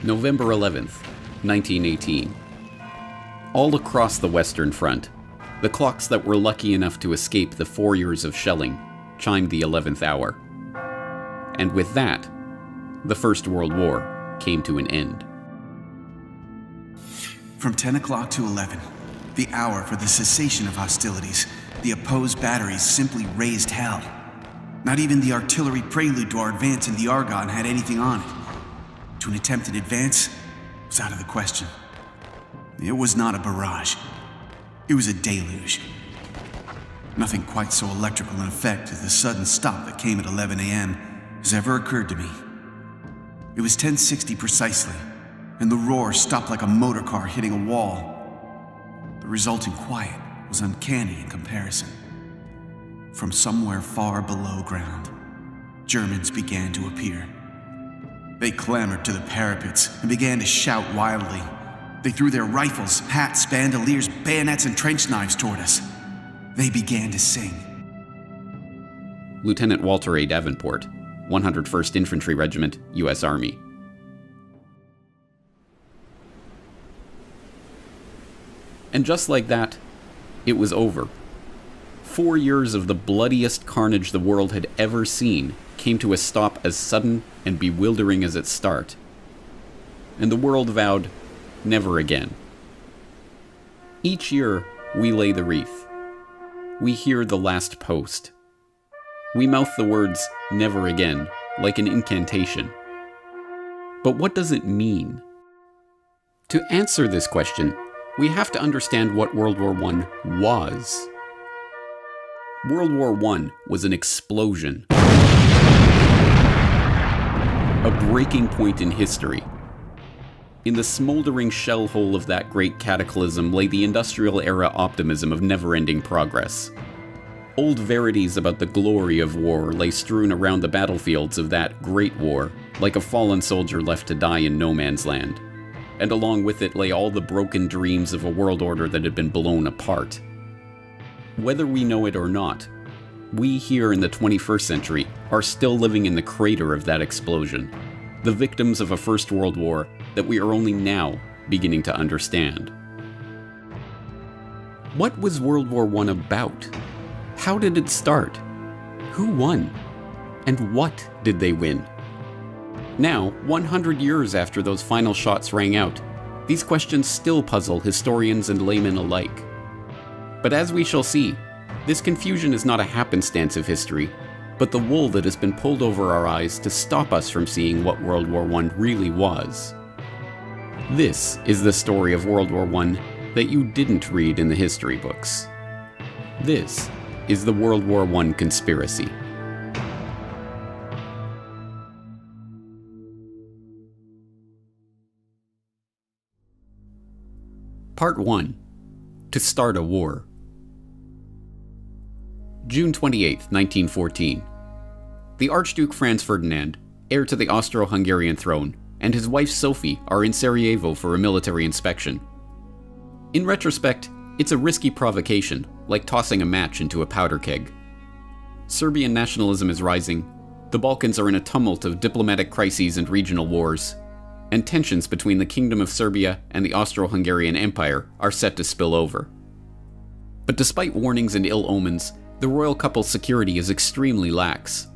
November 11th, 1918. All across the Western Front, the clocks that were lucky enough to escape the 4 years of shelling chimed the 11th hour. And with that, the First World War came to an end. From 10 o'clock to 11, the hour for the cessation of hostilities, the opposed batteries simply raised hell. Not even the artillery prelude to our advance in the Argonne had anything on it. To an attempted advance was out of the question. It was not a barrage. It was a deluge. Nothing quite so electrical in effect as the sudden stop that came at 11 a.m. has ever occurred to me. It was 10:60 precisely, and the roar stopped like a motor car hitting a wall. The resulting quiet was uncanny in comparison. From somewhere far below ground, Germans began to appear. They clambered to the parapets and began to shout wildly. They threw their rifles, hats, bandoliers, bayonets, and trench knives toward us. They began to sing. Lieutenant Walter A. Davenport, 101st Infantry Regiment, U.S. Army. And just like that, it was over. 4 years of the bloodiest carnage the world had ever seen came to a stop as sudden and bewildering as its start. And the world vowed, never again. Each year, we lay the wreath. We hear the last post. We mouth the words, never again, like an incantation. But what does it mean? To answer this question, we have to understand what World War I was. World War I was an explosion. A breaking point in history. In the smoldering shell hole of that great cataclysm lay the industrial era optimism of never-ending progress. Old verities about the glory of war lay strewn around the battlefields of that great war, like a fallen soldier left to die in no man's land. And along with it lay all the broken dreams of a world order that had been blown apart. Whether we know it or not, we here in the 21st century are still living in the crater of that explosion, the victims of a First World War that we are only now beginning to understand. What was World War I about? How did it start? Who won? And what did they win? Now, 100 years after those final shots rang out, these questions still puzzle historians and laymen alike. But as we shall see, this confusion is not a happenstance of history, but the wool that has been pulled over our eyes to stop us from seeing what World War I really was. This is the story of World War I that you didn't read in the history books. This is the World War I conspiracy. Part 1. To start a war. June 28, 1914. The Archduke Franz Ferdinand, heir to the Austro-Hungarian throne, and his wife Sophie are in Sarajevo for a military inspection. In retrospect, it's a risky provocation, like tossing a match into a powder keg. Serbian nationalism is rising, the Balkans are in a tumult of diplomatic crises and regional wars, and tensions between the Kingdom of Serbia and the Austro-Hungarian Empire are set to spill over. But despite warnings and ill omens, the royal couple's security is extremely lax.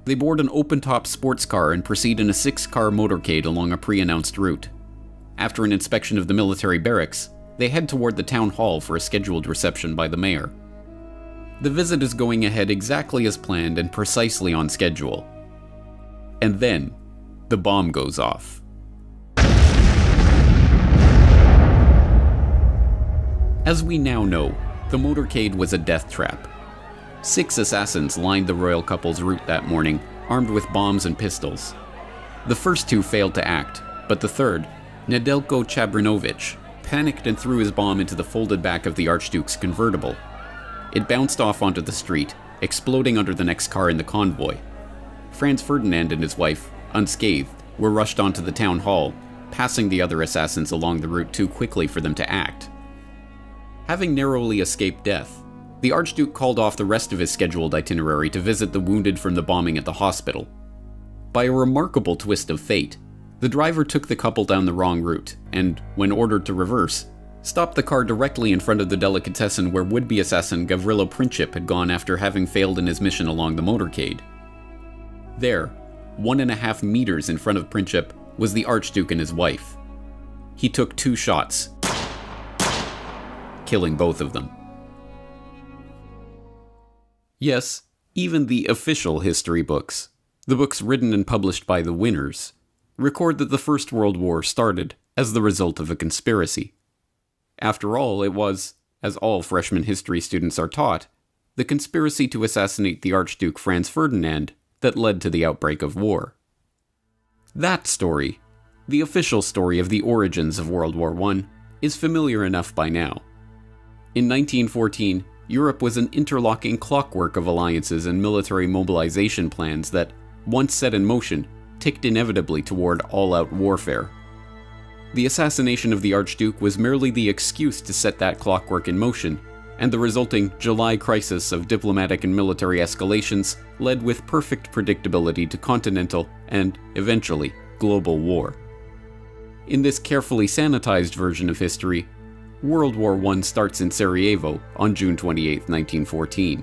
They board an open-top sports car and proceed in a 6-car motorcade along a pre-announced route. After an inspection of the military barracks, they head toward the town hall for a scheduled reception by the mayor. The visit is going ahead exactly as planned and precisely on schedule. And then, the bomb goes off. As we now know, the motorcade was a death trap. 6 assassins lined the royal couple's route that morning, armed with bombs and pistols. The first 2 failed to act, but the third, Nedeljko Chabrinovic, panicked and threw his bomb into the folded back of the Archduke's convertible. It bounced off onto the street, exploding under the next car in the convoy. Franz Ferdinand and his wife, unscathed, were rushed onto the town hall, passing the other assassins along the route too quickly for them to act. Having narrowly escaped death, the Archduke called off the rest of his scheduled itinerary to visit the wounded from the bombing at the hospital. By a remarkable twist of fate, The driver took the couple down the wrong route, and, when ordered to reverse, stopped the car directly in front of the delicatessen where would-be assassin Gavrilo Princip had gone after having failed in his mission along the motorcade. There, 1.5 meters in front of Princip, was the Archduke and his wife. He took 2 shots, killing both of them. Yes, even the official history books, the books written and published by the winners, record that the First World War started as the result of a conspiracy. After all, it was, as all freshman history students are taught, the conspiracy to assassinate the Archduke Franz Ferdinand that led to the outbreak of war. That story, the official story of the origins of World War I, is familiar enough by now. In 1914, Europe was an interlocking clockwork of alliances and military mobilization plans that, once set in motion, ticked inevitably toward all-out warfare. The assassination of the Archduke was merely the excuse to set that clockwork in motion, and the resulting July crisis of diplomatic and military escalations led with perfect predictability to continental and, eventually, global war. In this carefully sanitized version of history, World War I starts in Sarajevo on June 28, 1914.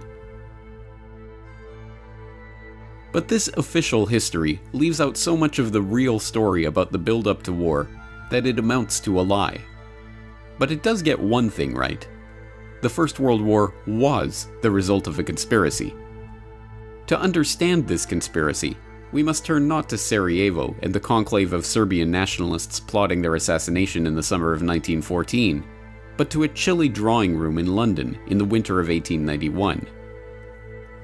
But this official history leaves out so much of the real story about the build-up to war that it amounts to a lie. But it does get one thing right. The First World War was the result of a conspiracy. To understand this conspiracy, we must turn not to Sarajevo and the conclave of Serbian nationalists plotting their assassination in the summer of 1914, but to a chilly drawing room in London in the winter of 1891.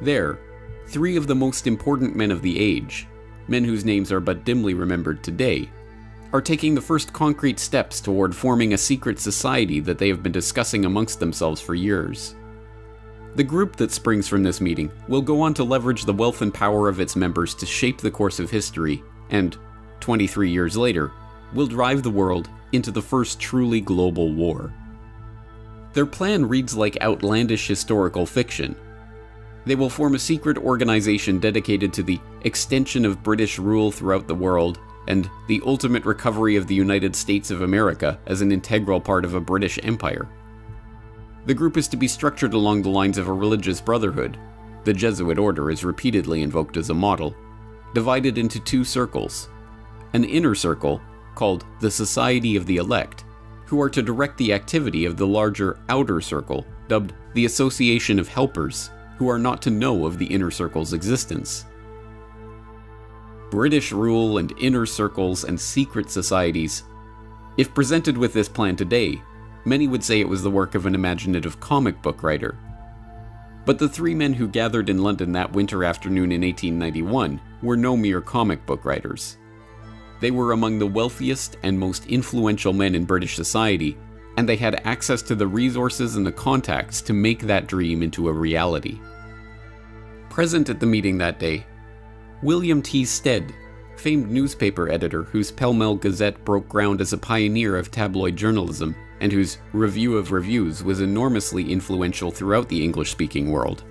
There, 3 of the most important men of the age, men whose names are but dimly remembered today, are taking the first concrete steps toward forming a secret society that they have been discussing amongst themselves for years. The group that springs from this meeting will go on to leverage the wealth and power of its members to shape the course of history, and, 23 years later, will drive the world into the first truly global war. Their plan reads like outlandish historical fiction. They will form a secret organization dedicated to the extension of British rule throughout the world and the ultimate recovery of the United States of America as an integral part of a British empire. The group is to be structured along the lines of a religious brotherhood. The Jesuit order is repeatedly invoked as a model, divided into 2 circles. An inner circle, called the Society of the Elect, who are to direct the activity of the larger outer circle, dubbed the Association of Helpers, who are not to know of the inner circle's existence. British rule and inner circles and secret societies. If presented with this plan today, many would say it was the work of an imaginative comic book writer. But the 3 men who gathered in London that winter afternoon in 1891 were no mere comic book writers. They were among the wealthiest and most influential men in British society, and they had access to the resources and the contacts to make that dream into a reality. Present at the meeting that day, William T. Stead, famed newspaper editor whose Pall Mall Gazette broke ground as a pioneer of tabloid journalism, and whose Review of Reviews was enormously influential throughout the English-speaking world.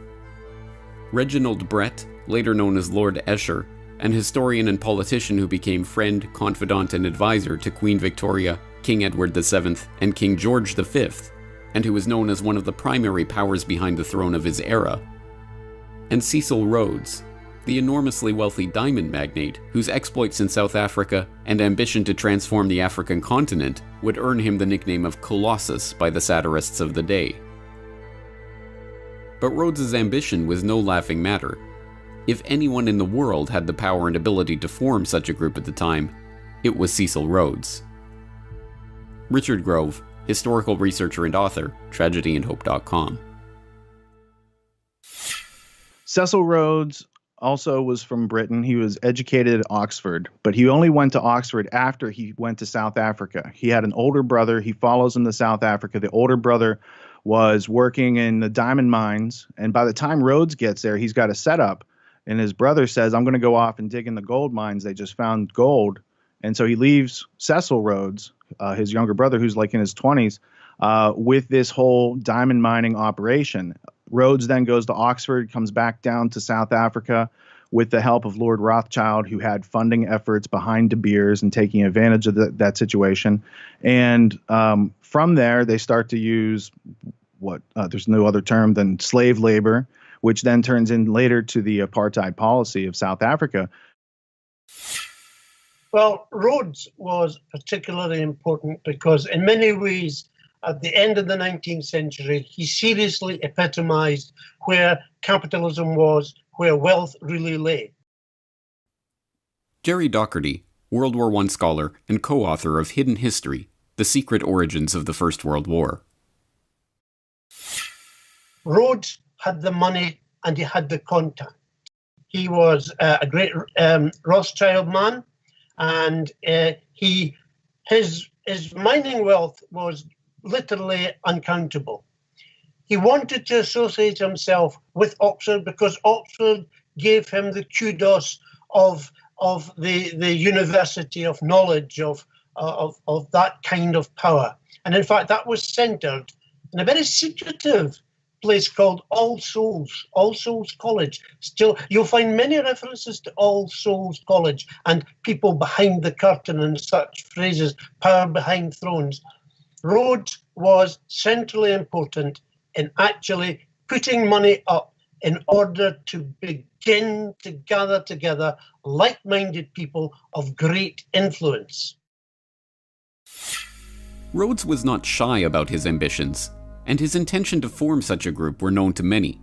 Reginald Brett, later known as Lord Esher, an historian and politician who became friend, confidant, and advisor to Queen Victoria, King Edward VII, and King George V, and who was known as one of the primary powers behind the throne of his era. And Cecil Rhodes, the enormously wealthy diamond magnate whose exploits in South Africa and ambition to transform the African continent would earn him the nickname of Colossus by the satirists of the day. But Rhodes's ambition was no laughing matter. If anyone in the world had the power and ability to form such a group at the time, it was Cecil Rhodes. Richard Grove, historical researcher and author, tragedyandhope.com. Cecil Rhodes also was from Britain. He was educated at Oxford, but he only went to Oxford after he went to South Africa. He had an older brother. He follows him to South Africa. The older brother was working in the diamond mines, and by the time Rhodes gets there, he's got a setup, and his brother says, I'm going to go off and dig in the gold mines. They just found gold. And so he leaves Cecil Rhodes, his younger brother, who's like in his 20s, with this whole diamond mining operation. Rhodes then goes to Oxford, comes back down to South Africa, with the help of Lord Rothschild, who had funding efforts behind De Beers and taking advantage of that situation. And from there, they start to use there's no other term than slave labor, which then turns in later to the apartheid policy of South Africa. Well, Rhodes was particularly important because in many ways, at the end of the 19th century, he seriously epitomized where capitalism was, where wealth really lay. Jerry Docherty, World War I scholar and co-author of Hidden History, The Secret Origins of the First World War. Rhodes had the money and he had the contact. He was a great Rothschild man, and his mining wealth was literally uncountable. He wanted to associate himself with Oxford because Oxford gave him the kudos of the university of knowledge, of that kind of power. And in fact, that was centered in a very secretive place called All Souls College. Still, you'll find many references to All Souls College and people behind the curtain and such phrases, power behind thrones. Rhodes was centrally important in actually putting money up in order to begin to gather together like-minded people of great influence. Rhodes was not shy about his ambitions, and his intention to form such a group were known to many.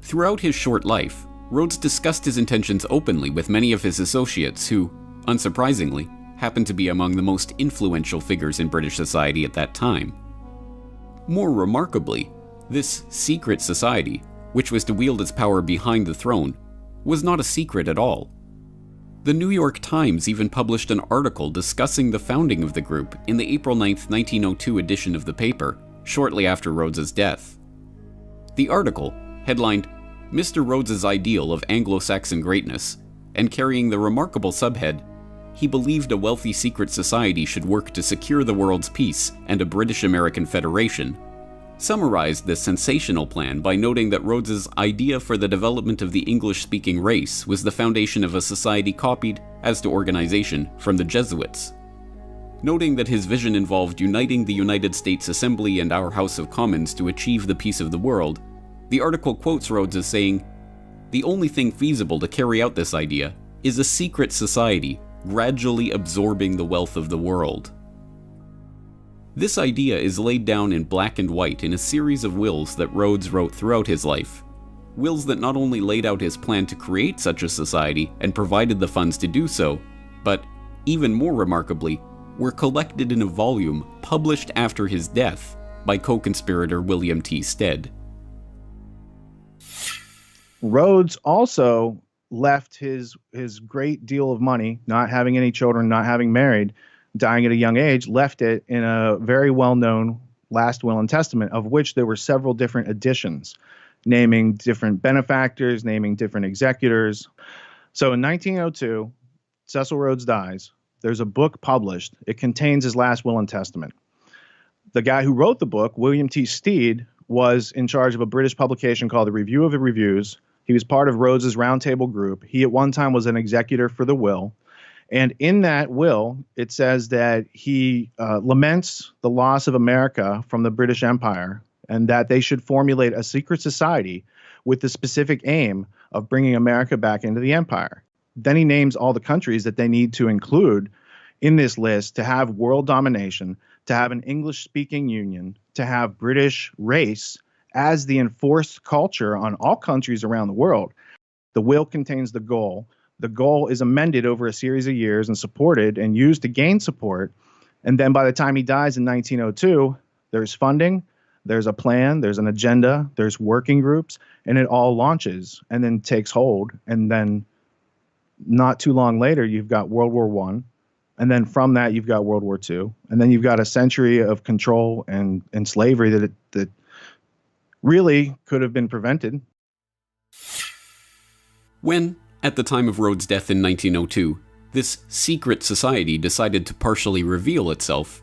Throughout his short life, Rhodes discussed his intentions openly with many of his associates who, unsurprisingly, happened to be among the most influential figures in British society at that time. More remarkably, this secret society, which was to wield its power behind the throne, was not a secret at all. The New York Times even published an article discussing the founding of the group in the April 9, 1902 edition of the paper, shortly after Rhodes's death. The article, headlined Mr. Rhodes's Ideal of Anglo-Saxon Greatness, and carrying the remarkable subhead, He believed a wealthy secret society should work to secure the world's peace and a British-American federation, summarized this sensational plan by noting that Rhodes's idea for the development of the English-speaking race was the foundation of a society copied, as to organization, from the Jesuits. Noting that his vision involved uniting the United States Assembly and our House of Commons to achieve the peace of the world, the article quotes Rhodes as saying, "The only thing feasible to carry out this idea is a secret society gradually absorbing the wealth of the world." This idea is laid down in black and white in a series of wills that Rhodes wrote throughout his life. Wills that not only laid out his plan to create such a society and provided the funds to do so, but, even more remarkably, were collected in a volume published after his death by co-conspirator William T. Stead. Rhodes also left his great deal of money, not having any children, not having married, dying at a young age, left it in a very well-known last will and testament, of which there were several different editions, naming different benefactors, naming different executors. So in 1902, Cecil Rhodes dies. There's a book published. It contains his last will and testament. The guy who wrote the book, William T. Stead, was in charge of a British publication called the Review of the Reviews. He was part of Rhodes's roundtable group. He at one time was an executor for the will. And in that will, it says that he laments the loss of America from the British Empire and that they should formulate a secret society with the specific aim of bringing America back into the empire. Then he names all the countries that they need to include in this list to have world domination, to have an English-speaking union, to have British race as the enforced culture on all countries around the world. The will contains the goal. The goal is amended over a series of years and supported and used to gain support. And then by the time he dies in 1902, there's funding, there's a plan, there's an agenda, there's working groups, and it all launches and then takes hold. And then not too long later, you've got World War I. And then from that, you've got World War II. And then you've got a century of control and slavery that really could have been prevented. When, at the time of Rhodes' death in 1902, this secret society decided to partially reveal itself,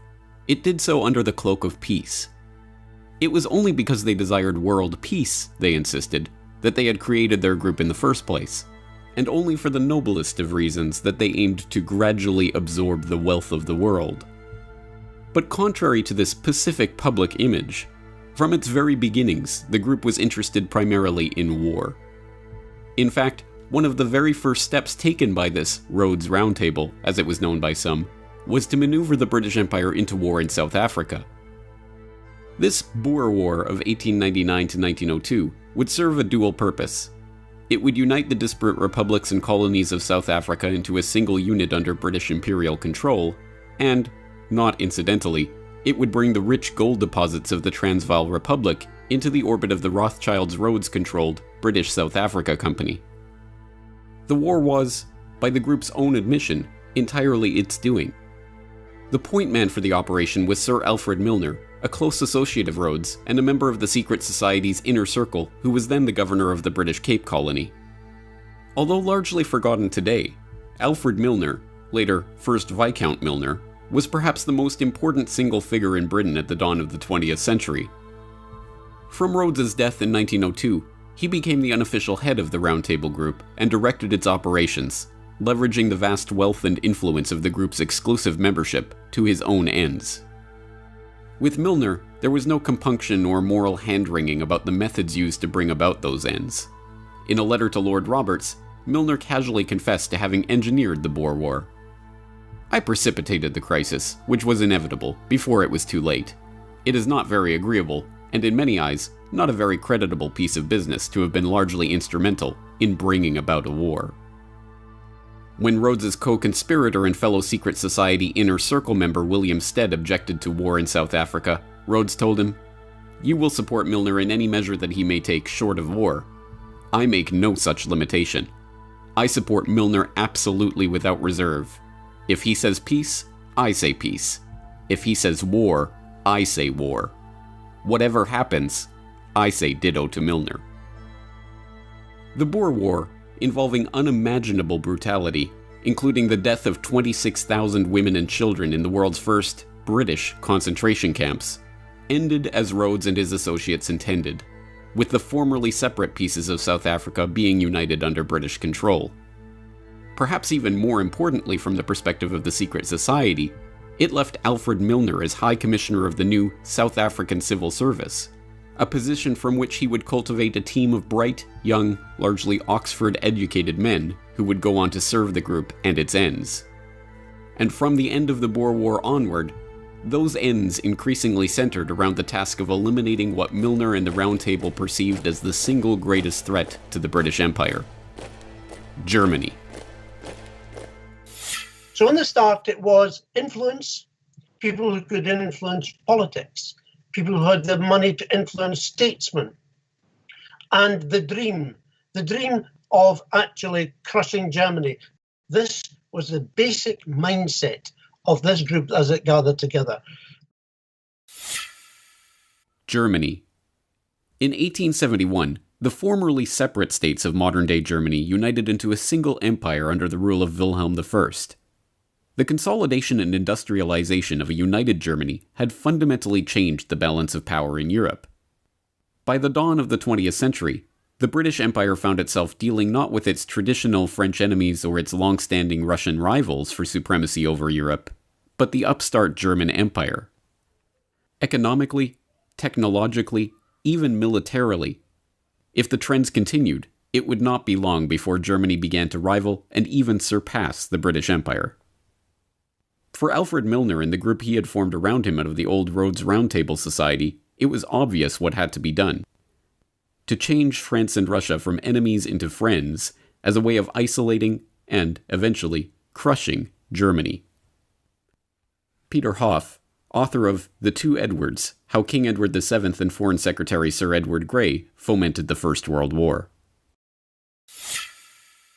it did so under the cloak of peace. It was only because they desired world peace, they insisted, that they had created their group in the first place. and only for the noblest of reasons that they aimed to gradually absorb the wealth of the world. But contrary to this pacific public image, from its very beginnings, the group was interested primarily in war. In fact, one of the very first steps taken by this Rhodes Roundtable, as it was known by some, was to maneuver the British Empire into war in South Africa. This Boer War of 1899 to 1902 would serve a dual purpose. It would unite the disparate republics and colonies of South Africa into a single unit under British imperial control, and, not incidentally, it would bring the rich gold deposits of the Transvaal Republic into the orbit of the Rothschilds Rhodes-controlled British South Africa Company. The war was, by the group's own admission, entirely its doing. The point man for the operation was Sir Alfred Milner, a close associate of Rhodes and a member of the secret society's inner circle who was then the governor of the British Cape Colony. Although largely forgotten today, Alfred Milner, later First Viscount Milner, was perhaps the most important single figure in Britain at the dawn of the 20th century. From Rhodes's death in 1902, he became the unofficial head of the Round Table Group and directed its operations, leveraging the vast wealth and influence of the group's exclusive membership to his own ends. With Milner, there was no compunction or moral hand-wringing about the methods used to bring about those ends. In a letter to Lord Roberts, Milner casually confessed to having engineered the Boer War. "I precipitated the crisis, which was inevitable, before it was too late. It is not very agreeable, and in many eyes, not a very creditable piece of business to have been largely instrumental in bringing about a war." When Rhodes's co-conspirator and fellow secret society inner circle member William Stead objected to war in South Africa, Rhodes told him, "You will support Milner in any measure that he may take short of war. I make no such limitation. I support Milner absolutely without reserve. If he says peace, I say peace. If he says war, I say war. Whatever happens, I say ditto to Milner." The Boer War, involving unimaginable brutality, including the death of 26,000 women and children in the world's first British concentration camps, ended as Rhodes and his associates intended, with the formerly separate pieces of South Africa being united under British control. Perhaps even more importantly from the perspective of the secret society, it left Alfred Milner as High Commissioner of the new South African Civil Service, a position from which he would cultivate a team of bright, young, largely Oxford-educated men who would go on to serve the group and its ends. And from the end of the Boer War onward, those ends increasingly centered around the task of eliminating what Milner and the Round Table perceived as the single greatest threat to the British Empire: Germany. So in the start, it was influence, people who could influence politics, people who had the money to influence statesmen, and the dream of actually crushing Germany. This was the basic mindset of this group as it gathered together. Germany. In 1871, the formerly separate states of modern-day Germany united into a single empire under the rule of Wilhelm I. The consolidation and industrialization of a united Germany had fundamentally changed the balance of power in Europe. By the dawn of the 20th century, the British Empire found itself dealing not with its traditional French enemies or its long-standing Russian rivals for supremacy over Europe, but the upstart German Empire. Economically, technologically, even militarily, if the trends continued, it would not be long before Germany began to rival and even surpass the British Empire. For Alfred Milner and the group he had formed around him out of the old Rhodes Round Table Society, it was obvious what had to be done. To change France and Russia from enemies into friends as a way of isolating and, eventually, crushing Germany. Peter Hoff, author of The Two Edwards, How King Edward VII and Foreign Secretary Sir Edward Grey Fomented the First World War.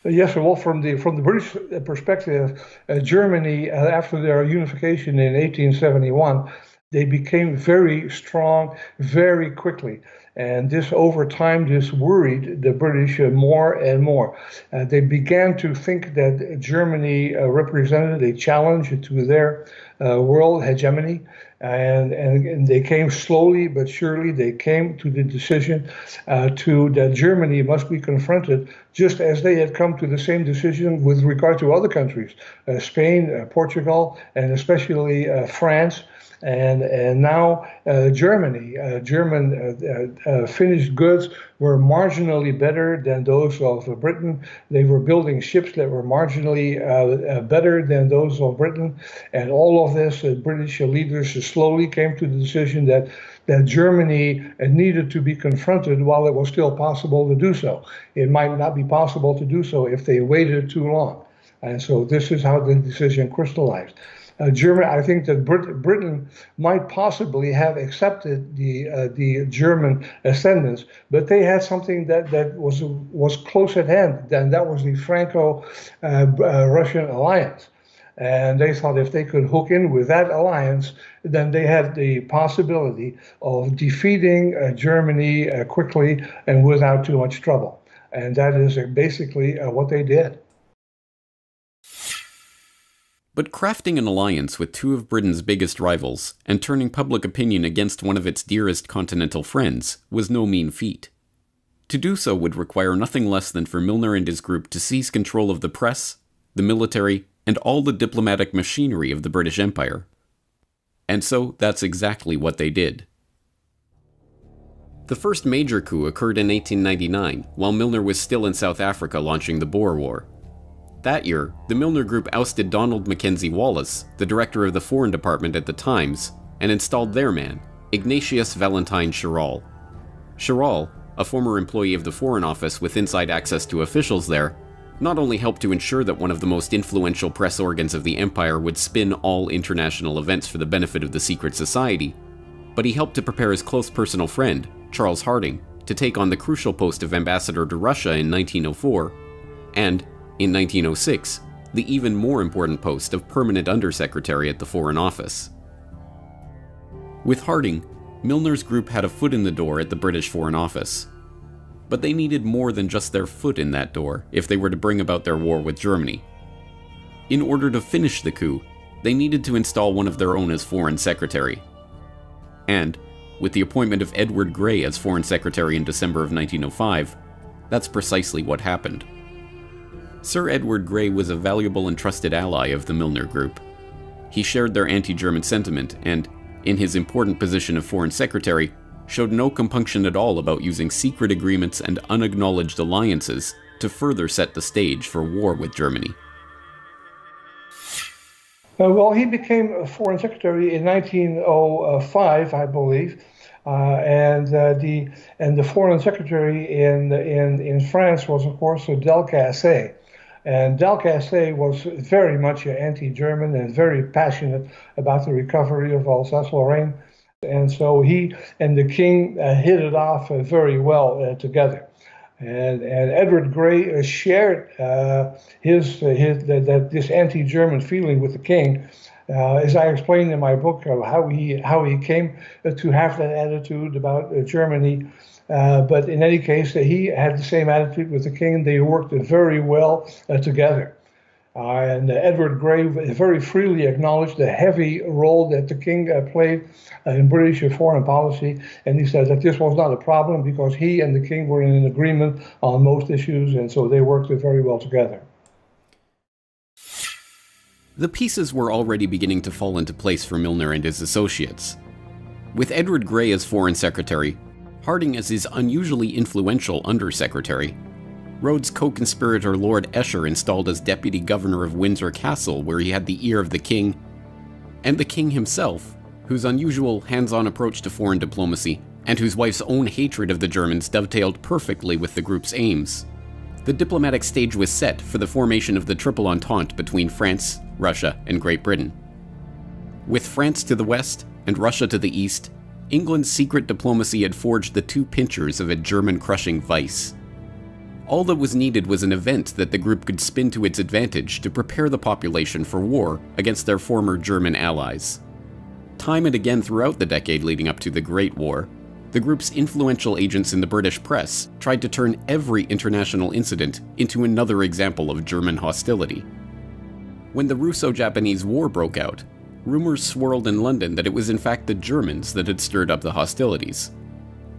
Yes, well, from the British perspective, Germany, after their unification in 1871, they became very strong very quickly. And this, over time, this worried the British more and more. They began to think that Germany represented a challenge to their world hegemony. And they came slowly but surely. They came to the decision that Germany must be confronted, just as they had come to the same decision with regard to other countries, Spain, Portugal, and especially France. And now Germany. German finished goods were marginally better than those of Britain. They were building ships that were marginally better than those of Britain. And all of this, British leaders slowly came to the decision that Germany needed to be confronted while it was still possible to do so. It might not be possible to do so if they waited too long. And so this is how the decision crystallized. Germany, I think that Britain might possibly have accepted the German ascendance, but they had something that was close at hand. Then that was the Franco-Russian alliance, and they thought if they could hook in with that alliance, then they had the possibility of defeating Germany quickly and without too much trouble. And that is basically what they did. But crafting an alliance with two of Britain's biggest rivals and turning public opinion against one of its dearest continental friends was no mean feat. To do so would require nothing less than for Milner and his group to seize control of the press, the military, and all the diplomatic machinery of the British Empire. And so that's exactly what they did. The first major coup occurred in 1899, while Milner was still in South Africa launching the Boer War. That year, the Milner Group ousted Donald Mackenzie Wallace, the director of the Foreign Department at the Times, and installed their man, Ignatius Valentine Chiral. Chiral, a former employee of the Foreign Office with inside access to officials there, not only helped to ensure that one of the most influential press organs of the empire would spin all international events for the benefit of the secret society, but he helped to prepare his close personal friend, Charles Harding, to take on the crucial post of ambassador to Russia in 1904, and, in 1906, the even more important post of permanent undersecretary at the Foreign Office. With Harding, Milner's group had a foot in the door at the British Foreign Office. But they needed more than just their foot in that door if they were to bring about their war with Germany. In order to finish the coup, they needed to install one of their own as Foreign Secretary. And, with the appointment of Edward Grey as Foreign Secretary in December of 1905, that's precisely what happened. Sir Edward Grey was a valuable and trusted ally of the Milner Group. He shared their anti-German sentiment and, in his important position of Foreign Secretary, showed no compunction at all about using secret agreements and unacknowledged alliances to further set the stage for war with Germany. Well, he became a Foreign Secretary in 1905, I believe, and the Foreign Secretary in France was, of course, Delcasse. And Delcasse was very much anti-German and very passionate about the recovery of Alsace-Lorraine. And so he and the king hit it off very well together. And Edward Grey shared this anti-German feeling with the king. As I explained in my book, how he came to have that attitude about Germany. But in any case, he had the same attitude with the king. They worked very well together. And Edward Grey very freely acknowledged the heavy role that the king played in British foreign policy. And he said that this was not a problem because he and the king were in an agreement on most issues, and so they worked very well together. The pieces were already beginning to fall into place for Milner and his associates. With Edward Grey as Foreign Secretary, Harding as his unusually influential Undersecretary, Rhodes' co-conspirator Lord Esher installed as Deputy Governor of Windsor Castle, where he had the ear of the king, and the king himself, whose unusual hands-on approach to foreign diplomacy and whose wife's own hatred of the Germans dovetailed perfectly with the group's aims. The diplomatic stage was set for the formation of the Triple Entente between France, Russia, and Great Britain. With France to the west and Russia to the east, England's secret diplomacy had forged the two pincers of a German-crushing vice. All that was needed was an event that the group could spin to its advantage to prepare the population for war against their former German allies. Time and again throughout the decade leading up to the Great War, the group's influential agents in the British press tried to turn every international incident into another example of German hostility. When the Russo-Japanese War broke out, rumors swirled in London that it was in fact the Germans that had stirred up the hostilities.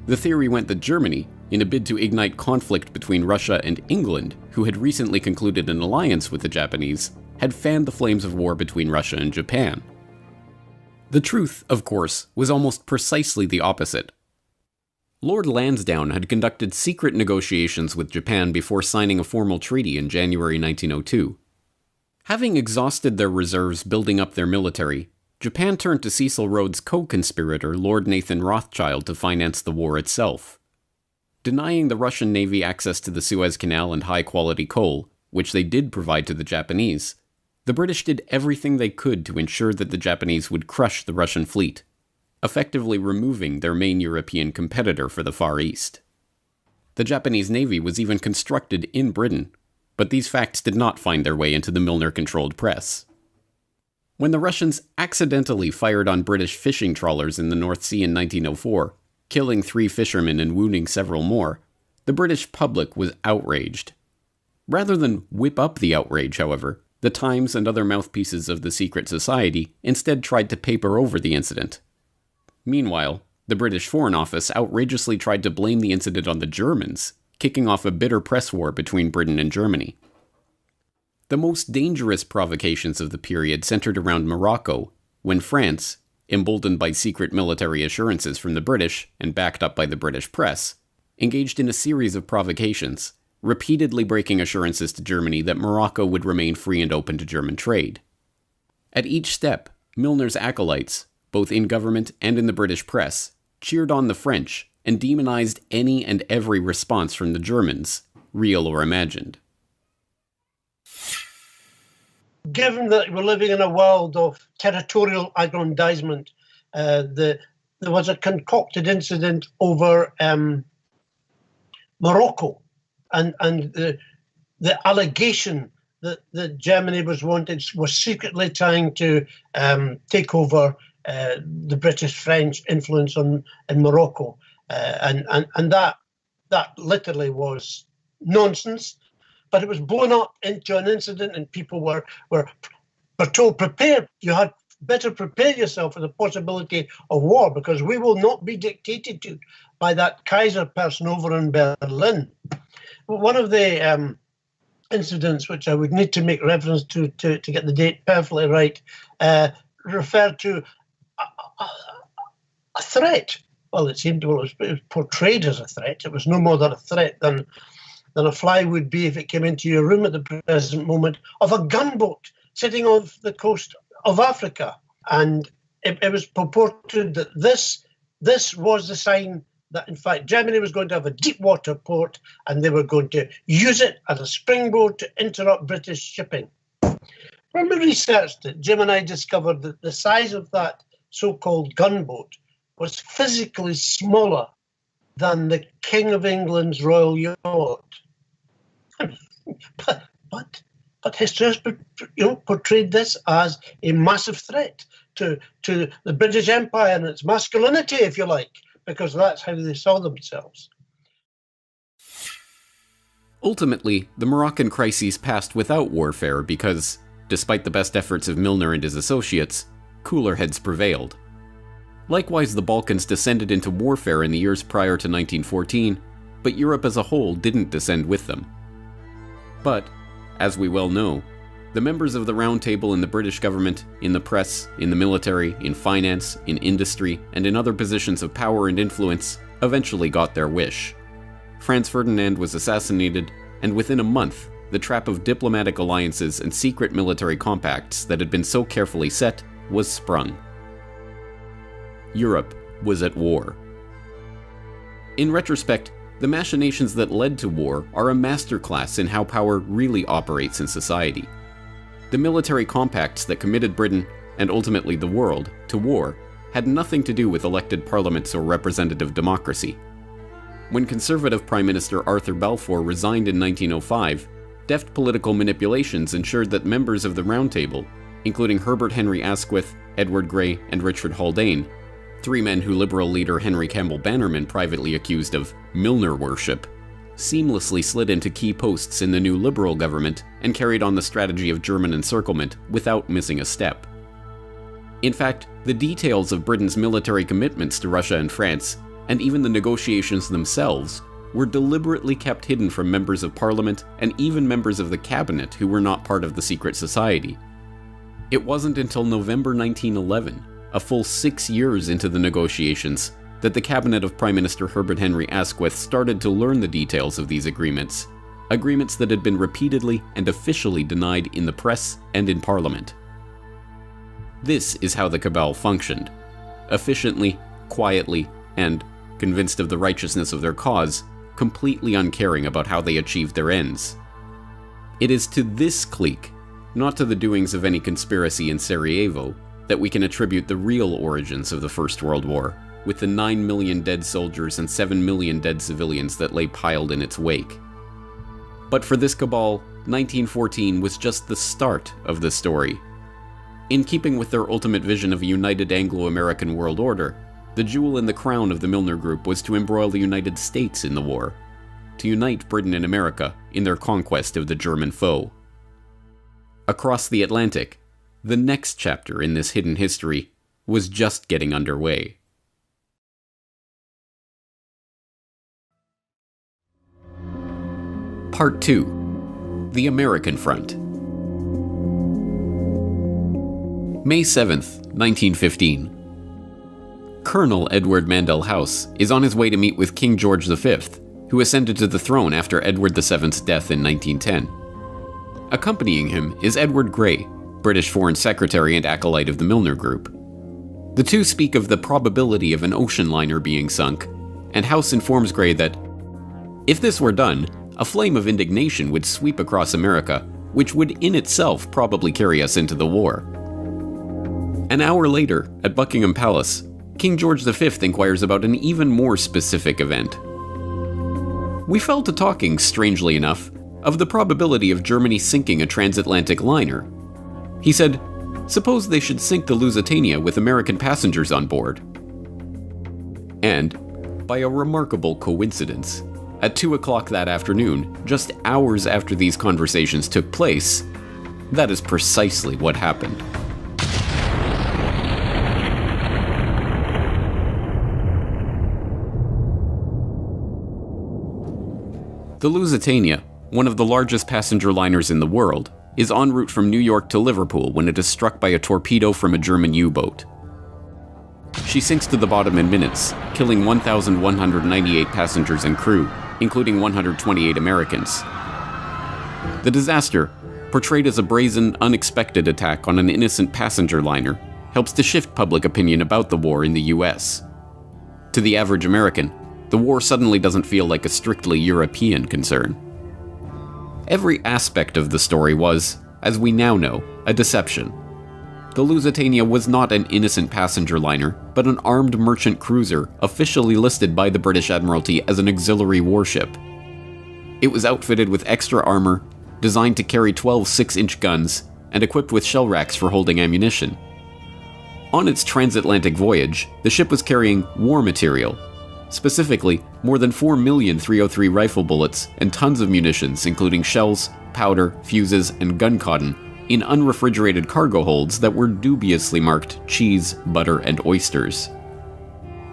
The theory went that Germany, in a bid to ignite conflict between Russia and England, who had recently concluded an alliance with the Japanese, had fanned the flames of war between Russia and Japan. The truth, of course, was almost precisely the opposite. Lord Lansdowne had conducted secret negotiations with Japan before signing a formal treaty in January 1902. Having exhausted their reserves building up their military, Japan turned to Cecil Rhodes' co-conspirator Lord Nathan Rothschild to finance the war itself. Denying the Russian Navy access to the Suez Canal and high-quality coal, which they did provide to the Japanese, the British did everything they could to ensure that the Japanese would crush the Russian fleet, effectively removing their main European competitor for the Far East. The Japanese Navy was even constructed in Britain, but these facts did not find their way into the Milner-controlled press. When the Russians accidentally fired on British fishing trawlers in the North Sea in 1904, killing 3 fishermen and wounding several more, the British public was outraged. Rather than whip up the outrage, however, the Times and other mouthpieces of the secret society instead tried to paper over the incident. Meanwhile, the British Foreign Office outrageously tried to blame the incident on the Germans, kicking off a bitter press war between Britain and Germany. The most dangerous provocations of the period centered around Morocco, when France, emboldened by secret military assurances from the British and backed up by the British press, engaged in a series of provocations, repeatedly breaking assurances to Germany that Morocco would remain free and open to German trade. At each step, Milner's acolytes, both in government and in the British press, cheered on the French and demonized any and every response from the Germans, real or imagined. Given that we're living in a world of territorial aggrandizement, there was a concocted incident over Morocco, and the allegation that Germany was secretly trying to take over the British-French influence in Morocco, and that literally was nonsense. But it was blown up into an incident, and people were told, prepare. You had better prepare yourself for the possibility of war, because we will not be dictated to by that Kaiser person over in Berlin. One of the incidents, which I would need to make reference to get the date perfectly right, referred to a threat. Well, it was portrayed as a threat. It was no more than a threat than a fly would be if it came into your room at the present moment, of a gunboat sitting off the coast of Africa. And it was purported that this was the sign that, in fact, Germany was going to have a deep water port, and they were going to use it as a springboard to interrupt British shipping. When we researched it, Jim and I discovered that the size of that so-called gunboat was physically smaller than the King of England's royal yacht. But history has portrayed this as a massive threat to the British Empire and its masculinity, if you like, because that's how they saw themselves. Ultimately, the Moroccan crises passed without warfare because, despite the best efforts of Milner and his associates, cooler heads prevailed. Likewise, the Balkans descended into warfare in the years prior to 1914, but Europe as a whole didn't descend with them. But, as we well know, the members of the Round Table in the British government, in the press, in the military, in finance, in industry, and in other positions of power and influence eventually got their wish. Franz Ferdinand was assassinated, and within a month, the trap of diplomatic alliances and secret military compacts that had been so carefully set was sprung. Europe was at war. In retrospect, the machinations that led to war are a masterclass in how power really operates in society. The military compacts that committed Britain, and ultimately the world, to war had nothing to do with elected parliaments or representative democracy. When Conservative Prime Minister Arthur Balfour resigned in 1905, deft political manipulations ensured that members of the Round Table, including Herbert Henry Asquith, Edward Grey, and Richard Haldane, 3 men who Liberal leader Henry Campbell Bannerman privately accused of Milner worship, seamlessly slid into key posts in the new Liberal government and carried on the strategy of German encirclement without missing a step. In fact, the details of Britain's military commitments to Russia and France, and even the negotiations themselves, were deliberately kept hidden from members of Parliament and even members of the cabinet who were not part of the secret society. It wasn't until November 1911, a full 6 years into the negotiations, that the cabinet of Prime Minister Herbert Henry Asquith started to learn the details of these agreements that had been repeatedly and officially denied in the press and in Parliament. This is how the cabal functioned: efficiently, quietly, and, convinced of the righteousness of their cause, completely uncaring about how they achieved their ends. It is to this clique, not to the doings of any conspiracy in Sarajevo, that we can attribute the real origins of the First World War, with the 9 million dead soldiers and 7 million dead civilians that lay piled in its wake. But for this cabal, 1914 was just the start of the story. In keeping with their ultimate vision of a united Anglo-American world order, the jewel in the crown of the Milner Group was to embroil the United States in the war, to unite Britain and America in their conquest of the German foe. Across the Atlantic, the next chapter in this hidden history was just getting underway. Part 2. The American Front. May 7th, 1915. Colonel Edward Mandell House is on his way to meet with King George V, who ascended to the throne after Edward VII's death in 1910. Accompanying him is Edward Grey, British Foreign Secretary and acolyte of the Milner Group. The two speak of the probability of an ocean liner being sunk, and House informs Grey that, if this were done, a flame of indignation would sweep across America, which would in itself probably carry us into the war. An hour later, at Buckingham Palace, King George V inquires about an even more specific event. We fell to talking, strangely enough, of the probability of Germany sinking a transatlantic liner. He said, suppose they should sink the Lusitania with American passengers on board. And, by a remarkable coincidence, at 2 o'clock that afternoon, just hours after these conversations took place, that is precisely what happened. The Lusitania, one of the largest passenger liners in the world, is en route from New York to Liverpool when it is struck by a torpedo from a German U-boat. She sinks to the bottom in minutes, killing 1,198 passengers and crew, including 128 Americans. The disaster, portrayed as a brazen, unexpected attack on an innocent passenger liner, helps to shift public opinion about the war in the US. To the average American, the war suddenly doesn't feel like a strictly European concern. Every aspect of the story was, as we now know, a deception. The Lusitania was not an innocent passenger liner, but an armed merchant cruiser officially listed by the British Admiralty as an auxiliary warship. It was outfitted with extra armor, designed to carry 12 6-inch guns, and equipped with shell racks for holding ammunition. On its transatlantic voyage, the ship was carrying war material, specifically more than 4 million .303 rifle bullets and tons of munitions including shells, powder, fuses, and gun cotton in unrefrigerated cargo holds that were dubiously marked cheese, butter, and oysters.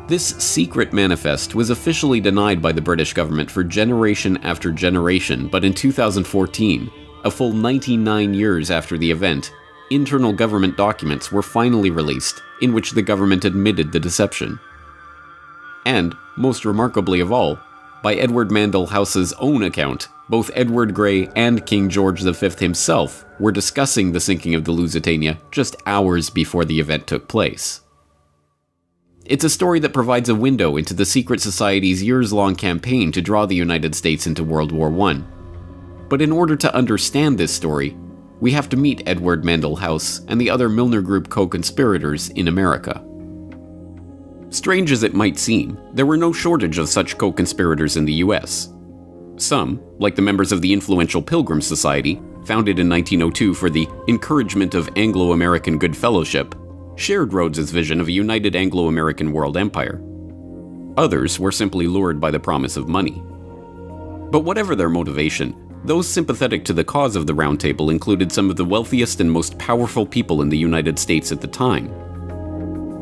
This secret manifest was officially denied by the British government for generation after generation, but in 2014, a full 99 years after the event, internal government documents were finally released in which the government admitted the deception. And, most remarkably of all, by Edward Mandell House's own account, both Edward Grey and King George V himself were discussing the sinking of the Lusitania just hours before the event took place. It's a story that provides a window into the secret society's years-long campaign to draw the United States into World War I. But in order to understand this story, we have to meet Edward Mandell House and the other Milner Group co-conspirators in America. Strange as it might seem, there were no shortage of such co-conspirators in the US. Some, like the members of the influential Pilgrim Society, founded in 1902 for the encouragement of Anglo-American good fellowship, shared Rhodes's vision of a united Anglo-American world empire. Others were simply lured by the promise of money. But whatever their motivation, those sympathetic to the cause of the Round Table included some of the wealthiest and most powerful people in the United States at the time.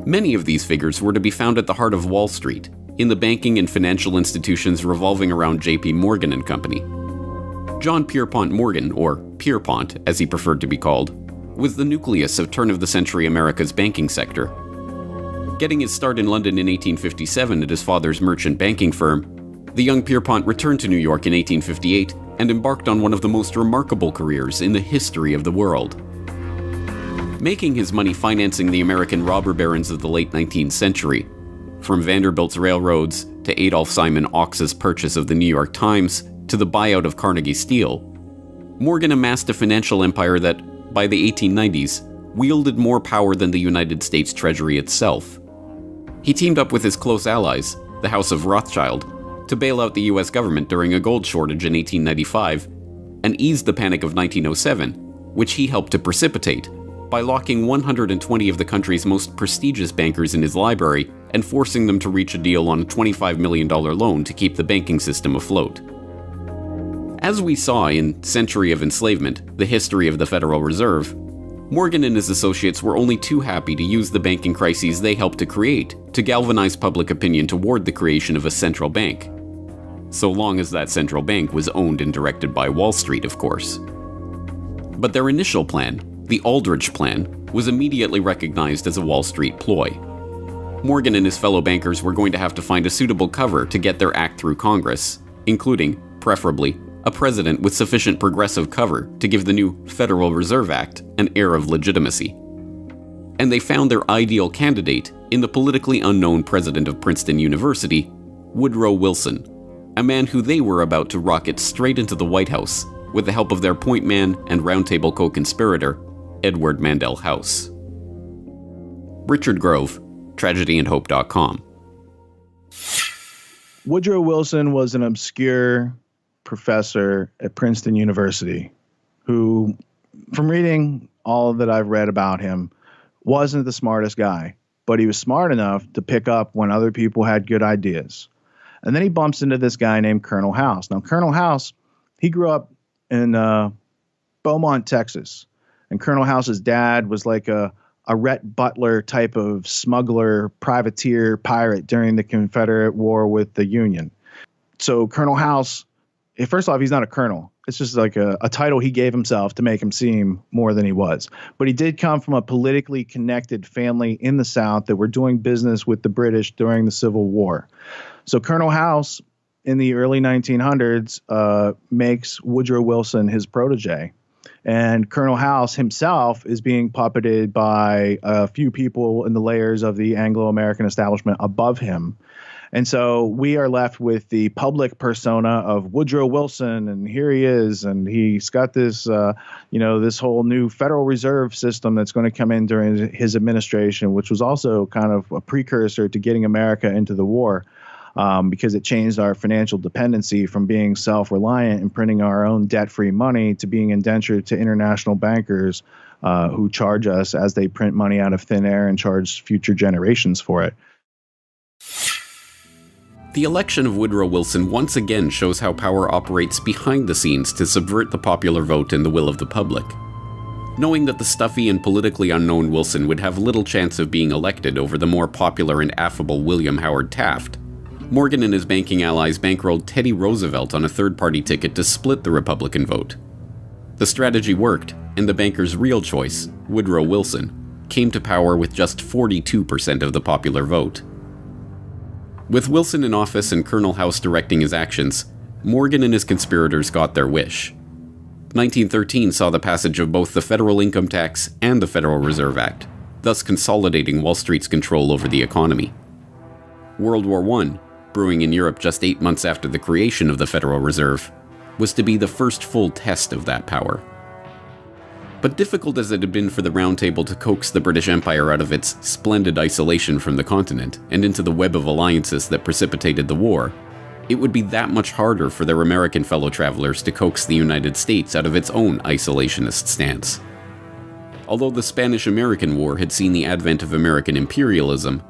Many of these figures were to be found at the heart of Wall Street, in the banking and financial institutions revolving around J.P. Morgan and Company. John Pierpont Morgan, or Pierpont as he preferred to be called, was the nucleus of turn-of-the-century America's banking sector. Getting his start in London in 1857 at his father's merchant banking firm, the young Pierpont returned to New York in 1858 and embarked on one of the most remarkable careers in the history of the world. Making his money financing the American robber barons of the late 19th century, from Vanderbilt's railroads to Adolph Simon Ox's purchase of the New York Times to the buyout of Carnegie Steel, Morgan amassed a financial empire that, by the 1890s, wielded more power than the United States Treasury itself. He teamed up with his close allies, the House of Rothschild, to bail out the US government during a gold shortage in 1895 and ease the Panic of 1907, which he helped to precipitate by locking 120 of the country's most prestigious bankers in his library and forcing them to reach a deal on a $25 million loan to keep the banking system afloat. As we saw in Century of Enslavement, the history of the Federal Reserve, Morgan and his associates were only too happy to use the banking crises they helped to create to galvanize public opinion toward the creation of a central bank. So long as that central bank was owned and directed by Wall Street, of course. But their initial plan, the Aldrich Plan, was immediately recognized as a Wall Street ploy. Morgan and his fellow bankers were going to have to find a suitable cover to get their act through Congress, including, preferably, a president with sufficient progressive cover to give the new Federal Reserve Act an air of legitimacy. And they found their ideal candidate in the politically unknown president of Princeton University, Woodrow Wilson, a man who they were about to rocket straight into the White House with the help of their point man and Round Table co-conspirator, Edward Mandell House. Richard Grove, TragedyAndHope.com. Woodrow Wilson was an obscure professor at Princeton University who, from reading all that I've read about him, wasn't the smartest guy, but he was smart enough to pick up when other people had good ideas. And then he bumps into this guy named Colonel House. Now, Colonel House, he grew up in Beaumont, Texas. And Colonel House's dad was like a Rhett Butler type of smuggler, privateer, pirate during the Confederate War with the Union. So Colonel House, first off, he's not a colonel. It's just like a title he gave himself to make him seem more than he was. But he did come from a politically connected family in the South that were doing business with the British during the Civil War. So Colonel House, in the early 1900s, makes Woodrow Wilson his protege. And Colonel House himself is being puppeted by a few people in the layers of the Anglo-American establishment above him. And so we are left with the public persona of Woodrow Wilson, and here he is, and he's got this, this whole new Federal Reserve system that's going to come in during his administration, which was also kind of a precursor to getting America into the war. Because it changed our financial dependency from being self-reliant and printing our own debt-free money to being indentured to international bankers who charge us as they print money out of thin air and charge future generations for it. The election of Woodrow Wilson once again shows how power operates behind the scenes to subvert the popular vote and the will of the public. Knowing that the stuffy and politically unknown Wilson would have little chance of being elected over the more popular and affable William Howard Taft, Morgan and his banking allies bankrolled Teddy Roosevelt on a third-party ticket to split the Republican vote. The strategy worked, and the banker's real choice, Woodrow Wilson, came to power with just 42% of the popular vote. With Wilson in office and Colonel House directing his actions, Morgan and his conspirators got their wish. 1913 saw the passage of both the Federal Income Tax and the Federal Reserve Act, thus consolidating Wall Street's control over the economy. World War I, brewing in Europe just 8 months after the creation of the Federal Reserve, was to be the first full test of that power. But difficult as it had been for the Round Table to coax the British Empire out of its splendid isolation from the continent and into the web of alliances that precipitated the war, it would be that much harder for their American fellow travelers to coax the United States out of its own isolationist stance. Although the Spanish-American War had seen the advent of American imperialism,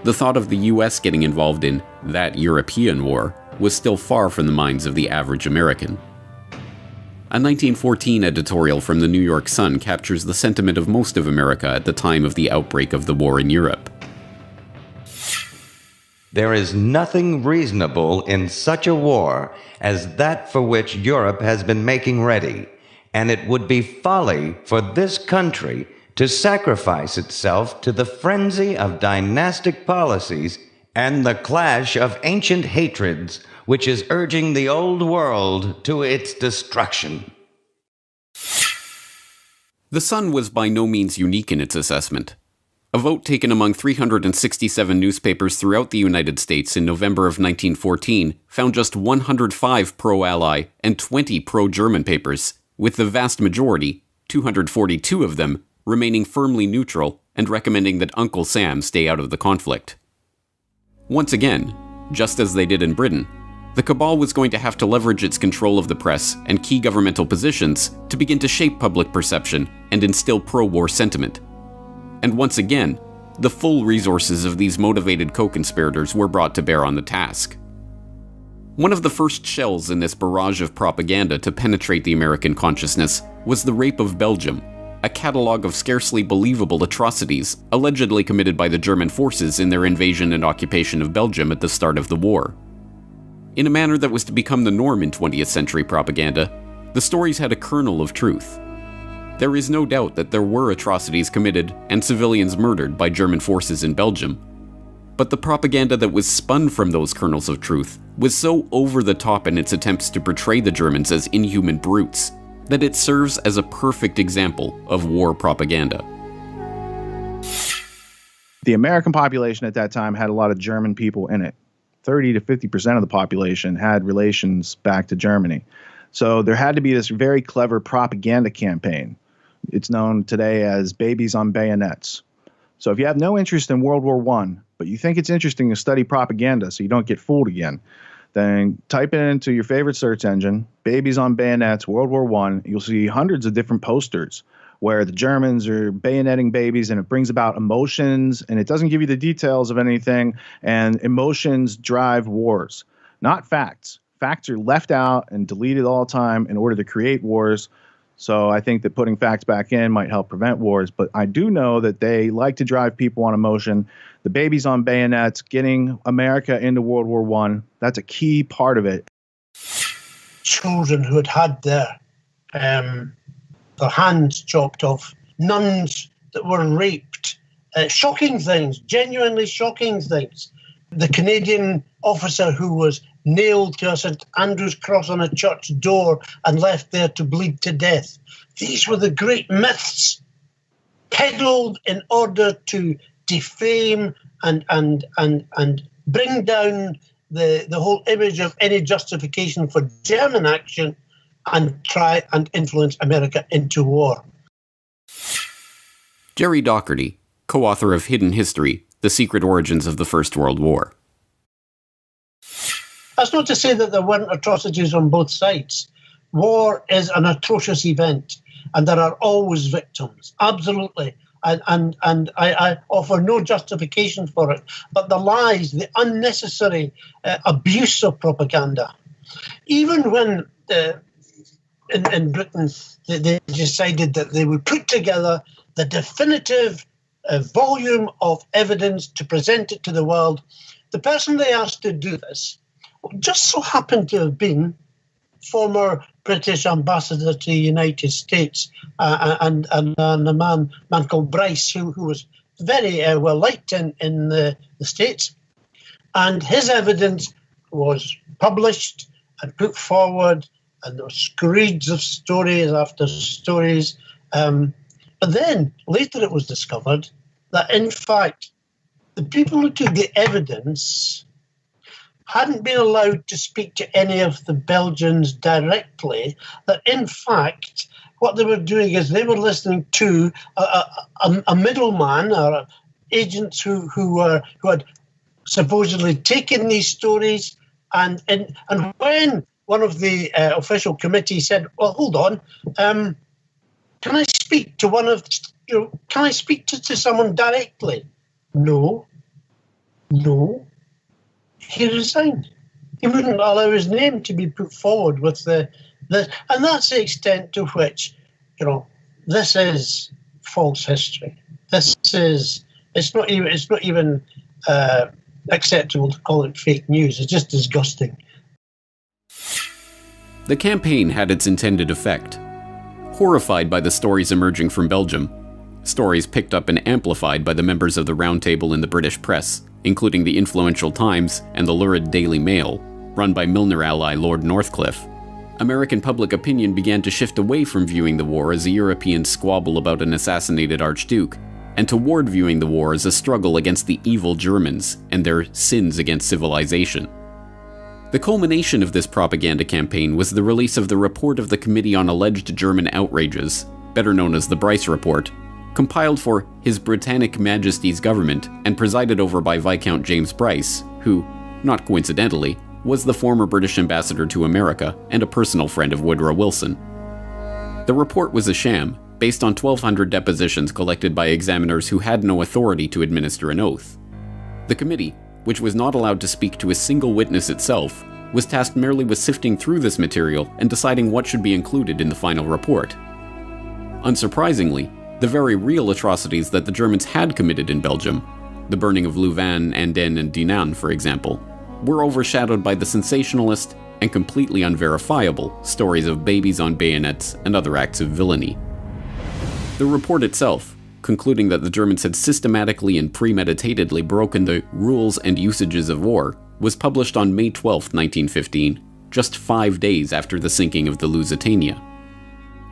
the thought of the US getting involved in that European war was still far from the minds of the average American. A 1914 editorial from the New York Sun captures the sentiment of most of America at the time of the outbreak of the war in Europe. There is nothing reasonable in such a war as that for which Europe has been making ready, and it would be folly for this country to sacrifice itself to the frenzy of dynastic policies and the clash of ancient hatreds which is urging the old world to its destruction. The Sun was by no means unique in its assessment. A vote taken among 367 newspapers throughout the United States in November of 1914 found just 105 pro-Ally and 20 pro-German papers, with the vast majority, 242 of them, remaining firmly neutral and recommending that Uncle Sam stay out of the conflict. Once again, just as they did in Britain, the Cabal was going to have to leverage its control of the press and key governmental positions to begin to shape public perception and instill pro-war sentiment. And once again, the full resources of these motivated co-conspirators were brought to bear on the task. One of the first shells in this barrage of propaganda to penetrate the American consciousness was the rape of Belgium, a catalogue of scarcely believable atrocities allegedly committed by the German forces in their invasion and occupation of Belgium at the start of the war. In a manner that was to become the norm in 20th century propaganda, the stories had a kernel of truth. There is no doubt that there were atrocities committed and civilians murdered by German forces in Belgium. But the propaganda that was spun from those kernels of truth was so over the top in its attempts to portray the Germans as inhuman brutes that it serves as a perfect example of war propaganda. The American population at that time had a lot of German people in it. 30 to 50% of the population had relations back to Germany. So there had to be this very clever propaganda campaign. It's known today as babies on bayonets. So if you have no interest in World War I, but you think it's interesting to study propaganda so you don't get fooled again, then type it into your favorite search engine, babies on bayonets, World War I. You'll see hundreds of different posters where the Germans are bayoneting babies, and it brings about emotions, and it doesn't give you the details of anything, and emotions drive wars, not facts. Facts are left out and deleted all the time in order to create wars. So I think that putting facts back in might help prevent wars. But I do know that they like to drive people on emotion. The babies on bayonets, getting America into World War I, that's a key part of it. Children who had their hands chopped off, nuns that were raped, shocking things, genuinely shocking things. The Canadian officer who was nailed to a St. Andrew's cross on a church door and left there to bleed to death. These were the great myths peddled in order to defame and bring down the whole image of any justification for German action and try and influence America into war. Jerry Docherty, co-author of Hidden History, The Secret Origins of the First World War. That's not to say that there weren't atrocities on both sides. War is an atrocious event, and there are always victims, absolutely. And I offer no justification for it. But the lies, the unnecessary abuse of propaganda, even when in Britain they decided that they would put together the definitive volume of evidence to present it to the world, the person they asked to do this just so happened to have been former British ambassador to the United States and a man called Bryce, who was very well liked in the States. And his evidence was published and put forward, and there were screeds of stories after stories. But then later it was discovered that, in fact, the people who took the evidence hadn't been allowed to speak to any of the Belgians directly, that in fact what they were doing is they were listening to a middleman or agents who had supposedly taken these stories, and when one of the official committee said, well, hold on, can I speak to one of can I speak to someone directly? No. He resigned. He wouldn't allow his name to be put forward with and that's the extent to which, this is false history. It's not even acceptable to call it fake news. It's just disgusting. The campaign had its intended effect. Horrified by the stories emerging from Belgium, stories picked up and amplified by the members of the Round Table in the British press, including the influential Times and the lurid Daily Mail, run by Milner ally Lord Northcliffe, American public opinion began to shift away from viewing the war as a European squabble about an assassinated Archduke, and toward viewing the war as a struggle against the evil Germans and their sins against civilization. The culmination of this propaganda campaign was the release of the report of the Committee on Alleged German Outrages, better known as the Bryce Report, compiled for His Britannic Majesty's government and presided over by Viscount James Bryce, who, not coincidentally, was the former British ambassador to America and a personal friend of Woodrow Wilson. The report was a sham, based on 1,200 depositions collected by examiners who had no authority to administer an oath. The committee, which was not allowed to speak to a single witness itself, was tasked merely with sifting through this material and deciding what should be included in the final report. Unsurprisingly, the very real atrocities that the Germans had committed in Belgium, the burning of Louvain, Andenne, and Dinant, for example, were overshadowed by the sensationalist and completely unverifiable stories of babies on bayonets and other acts of villainy. The report itself, concluding that the Germans had systematically and premeditatedly broken the rules and usages of war, was published on May 12, 1915, just 5 days after the sinking of the Lusitania.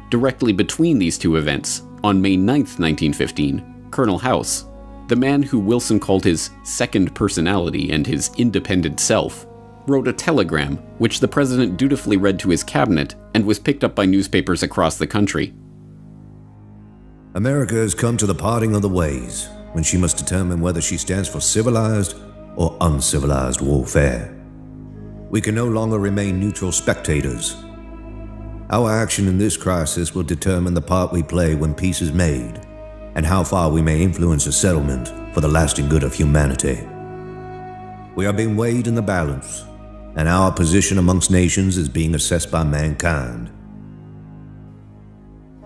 Directly between these two events, on May 9, 1915, Colonel House, the man who Wilson called his second personality and his independent self, wrote a telegram which the president dutifully read to his cabinet and was picked up by newspapers across the country. America has come to the parting of the ways, when she must determine whether she stands for civilized or uncivilized warfare. We can no longer remain neutral spectators. Our action in this crisis will determine the part we play when peace is made, and how far we may influence a settlement for the lasting good of humanity. We are being weighed in the balance, and our position amongst nations is being assessed by mankind.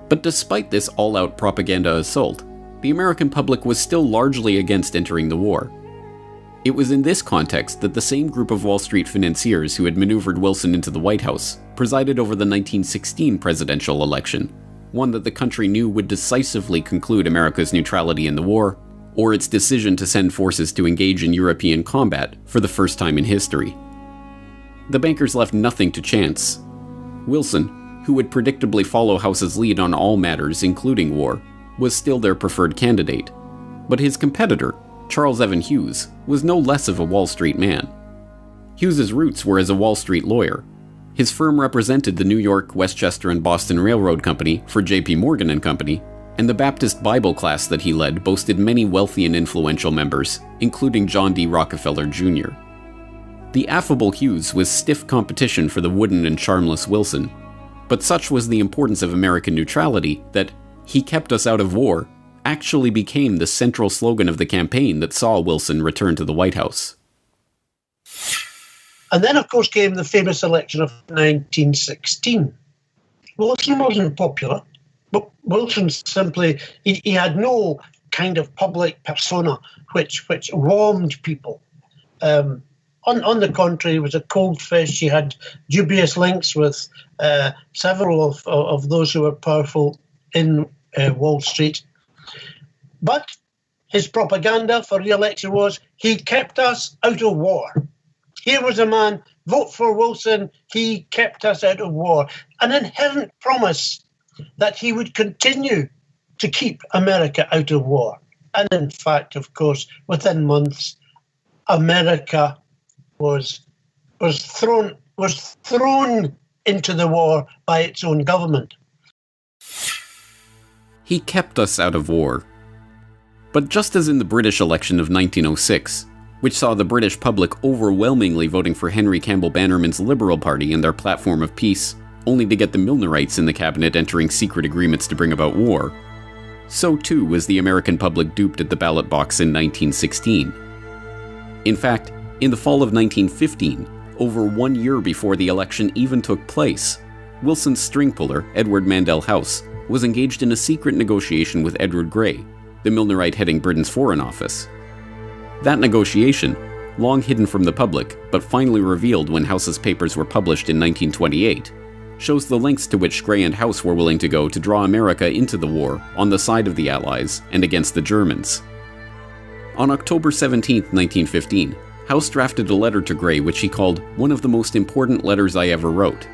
But despite this all-out propaganda assault, the American public was still largely against entering the war. It was in this context that the same group of Wall Street financiers who had maneuvered Wilson into the White House presided over the 1916 presidential election, one that the country knew would decisively conclude America's neutrality in the war, or its decision to send forces to engage in European combat for the first time in history. The bankers left nothing to chance. Wilson, who would predictably follow House's lead on all matters, including war, was still their preferred candidate. But his competitor, Charles Evan Hughes, was no less of a Wall Street man. Hughes's roots were as a Wall Street lawyer. His firm represented the New York, Westchester, and Boston Railroad Company for J.P. Morgan and Company, and the Baptist Bible class that he led boasted many wealthy and influential members, including John D. Rockefeller Jr. The affable Hughes was stiff competition for the wooden and charmless Wilson, but such was the importance of American neutrality that "He kept us out of war" actually became the central slogan of the campaign that saw Wilson return to the White House. And then, of course, came the famous election of 1916. Wilson wasn't popular, but Wilson simply, he had no kind of public persona which warmed people. On the contrary, he was a cold fish. He had dubious links with several of those who were powerful in Wall Street. But his propaganda for re-election was, he kept us out of war. Here was a man, vote for Wilson, he kept us out of war. An inherent promise that he would continue to keep America out of war. And in fact, of course, within months, America was thrown into the war by its own government. He kept us out of war. But just as in the British election of 1906, which saw the British public overwhelmingly voting for Henry Campbell Bannerman's Liberal Party and their platform of peace, only to get the Milnerites in the cabinet entering secret agreements to bring about war, So too was the American public duped at the ballot box in 1916. In fact, in the fall of 1915, over 1 year before the election even took place, Wilson's string puller, Edward Mandell House, was engaged in a secret negotiation with Edward Grey, the Milnerite heading Britain's Foreign Office. That negotiation, long hidden from the public, but finally revealed when House's papers were published in 1928, shows the lengths to which Grey and House were willing to go to draw America into the war on the side of the Allies and against the Germans. On October 17, 1915, House drafted a letter to Grey which he called one of the most important letters I ever wrote.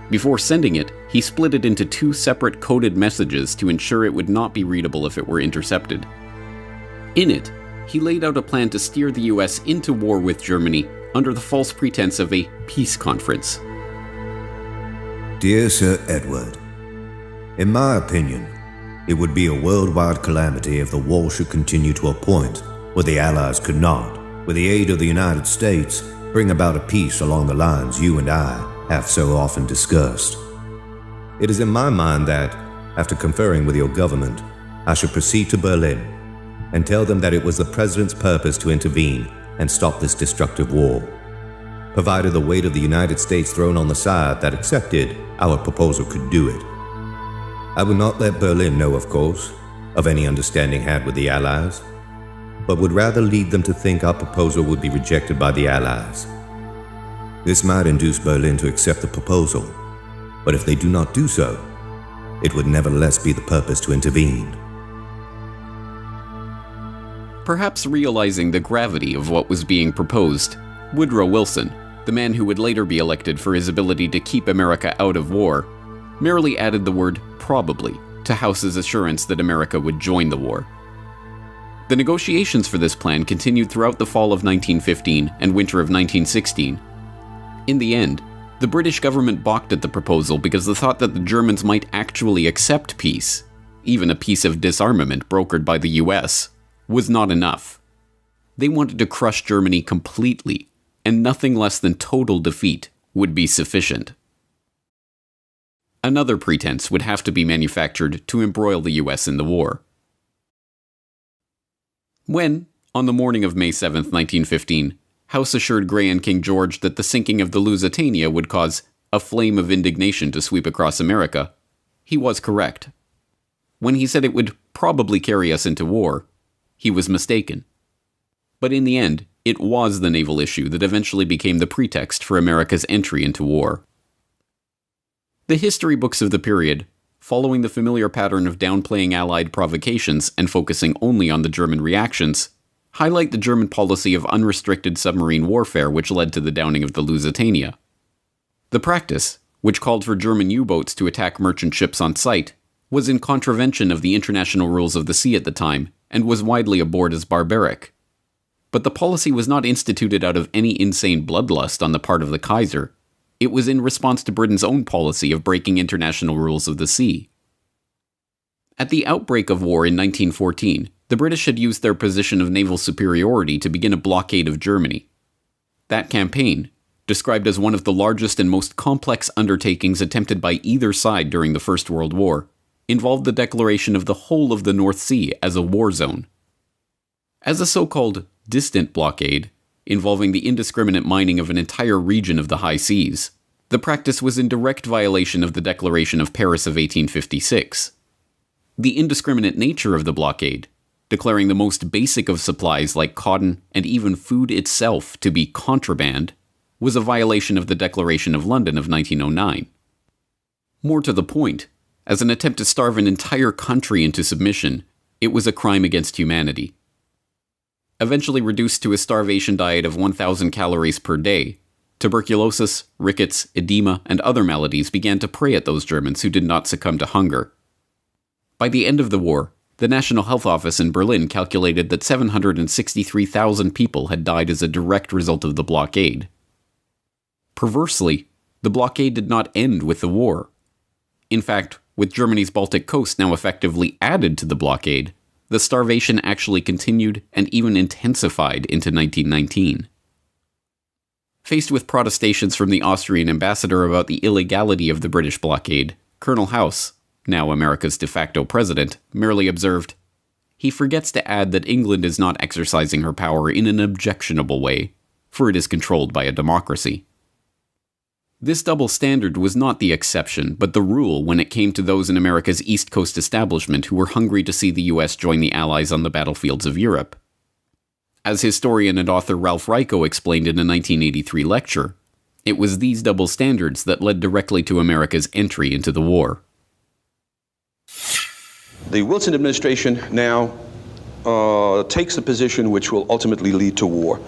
Before sending it, he split it into 2 separate coded messages to ensure it would not be readable if it were intercepted. In it, he laid out a plan to steer the US into war with Germany under the false pretense of a peace conference. Dear Sir Edward, in my opinion, it would be a worldwide calamity if the war should continue to a point where the Allies could not, with the aid of the United States, bring about a peace along the lines you and I have so often discussed. It is in my mind that, after conferring with your government, I should proceed to Berlin and tell them that it was the President's purpose to intervene and stop this destructive war, provided the weight of the United States thrown on the side that accepted our proposal could do it. I would not let Berlin know, of course, of any understanding had with the Allies, but would rather lead them to think our proposal would be rejected by the Allies. This might induce Berlin to accept the proposal, but if they do not do so, it would nevertheless be the purpose to intervene. Perhaps realizing the gravity of what was being proposed, Woodrow Wilson, the man who would later be elected for his ability to keep America out of war, merely added the word probably to House's assurance that America would join the war. The negotiations for this plan continued throughout the fall of 1915 and winter of 1916. In the end, the British government balked at the proposal because the thought that the Germans might actually accept peace, even a peace of disarmament brokered by the US, was not enough. They wanted to crush Germany completely, and nothing less than total defeat would be sufficient. Another pretense would have to be manufactured to embroil the US in the war. When, on the morning of May 7, 1915, House assured Grey and King George that the sinking of the Lusitania would cause a flame of indignation to sweep across America, he was correct. When he said it would probably carry us into war, he was mistaken. But in the end, it was the naval issue that eventually became the pretext for America's entry into war. The history books of the period, following the familiar pattern of downplaying Allied provocations and focusing only on the German reactions, highlight the German policy of unrestricted submarine warfare which led to the downing of the Lusitania. The practice, which called for German U-boats to attack merchant ships on sight, was in contravention of the international rules of the sea at the time and was widely abhorred as barbaric. But the policy was not instituted out of any insane bloodlust on the part of the Kaiser. It was in response to Britain's own policy of breaking international rules of the sea. At the outbreak of war in 1914, the British had used their position of naval superiority to begin a blockade of Germany. That campaign, described as one of the largest and most complex undertakings attempted by either side during the First World War, involved the declaration of the whole of the North Sea as a war zone. As a so-called distant blockade, involving the indiscriminate mining of an entire region of the high seas, the practice was in direct violation of the Declaration of Paris of 1856. The indiscriminate nature of the blockade, declaring the most basic of supplies like cotton and even food itself to be contraband, was a violation of the Declaration of London of 1909. More to the point, as an attempt to starve an entire country into submission, it was a crime against humanity. Eventually reduced to a starvation diet of 1,000 calories per day, tuberculosis, rickets, edema, and other maladies began to prey at those Germans who did not succumb to hunger. By the end of the war, the National Health Office in Berlin calculated that 763,000 people had died as a direct result of the blockade. Perversely, the blockade did not end with the war. In fact, with Germany's Baltic coast now effectively added to the blockade, the starvation actually continued and even intensified into 1919. Faced with protestations from the Austrian ambassador about the illegality of the British blockade, Colonel House, now America's de facto president, merely observed, "He forgets to add that England is not exercising her power in an objectionable way, for it is controlled by a democracy." This double standard was not the exception, but the rule when it came to those in America's East Coast establishment who were hungry to see the US join the Allies on the battlefields of Europe. As historian and author Ralph Ryko explained in a 1983 lecture, it was these double standards that led directly to America's entry into the war. The Wilson administration now takes the position which will ultimately lead to war.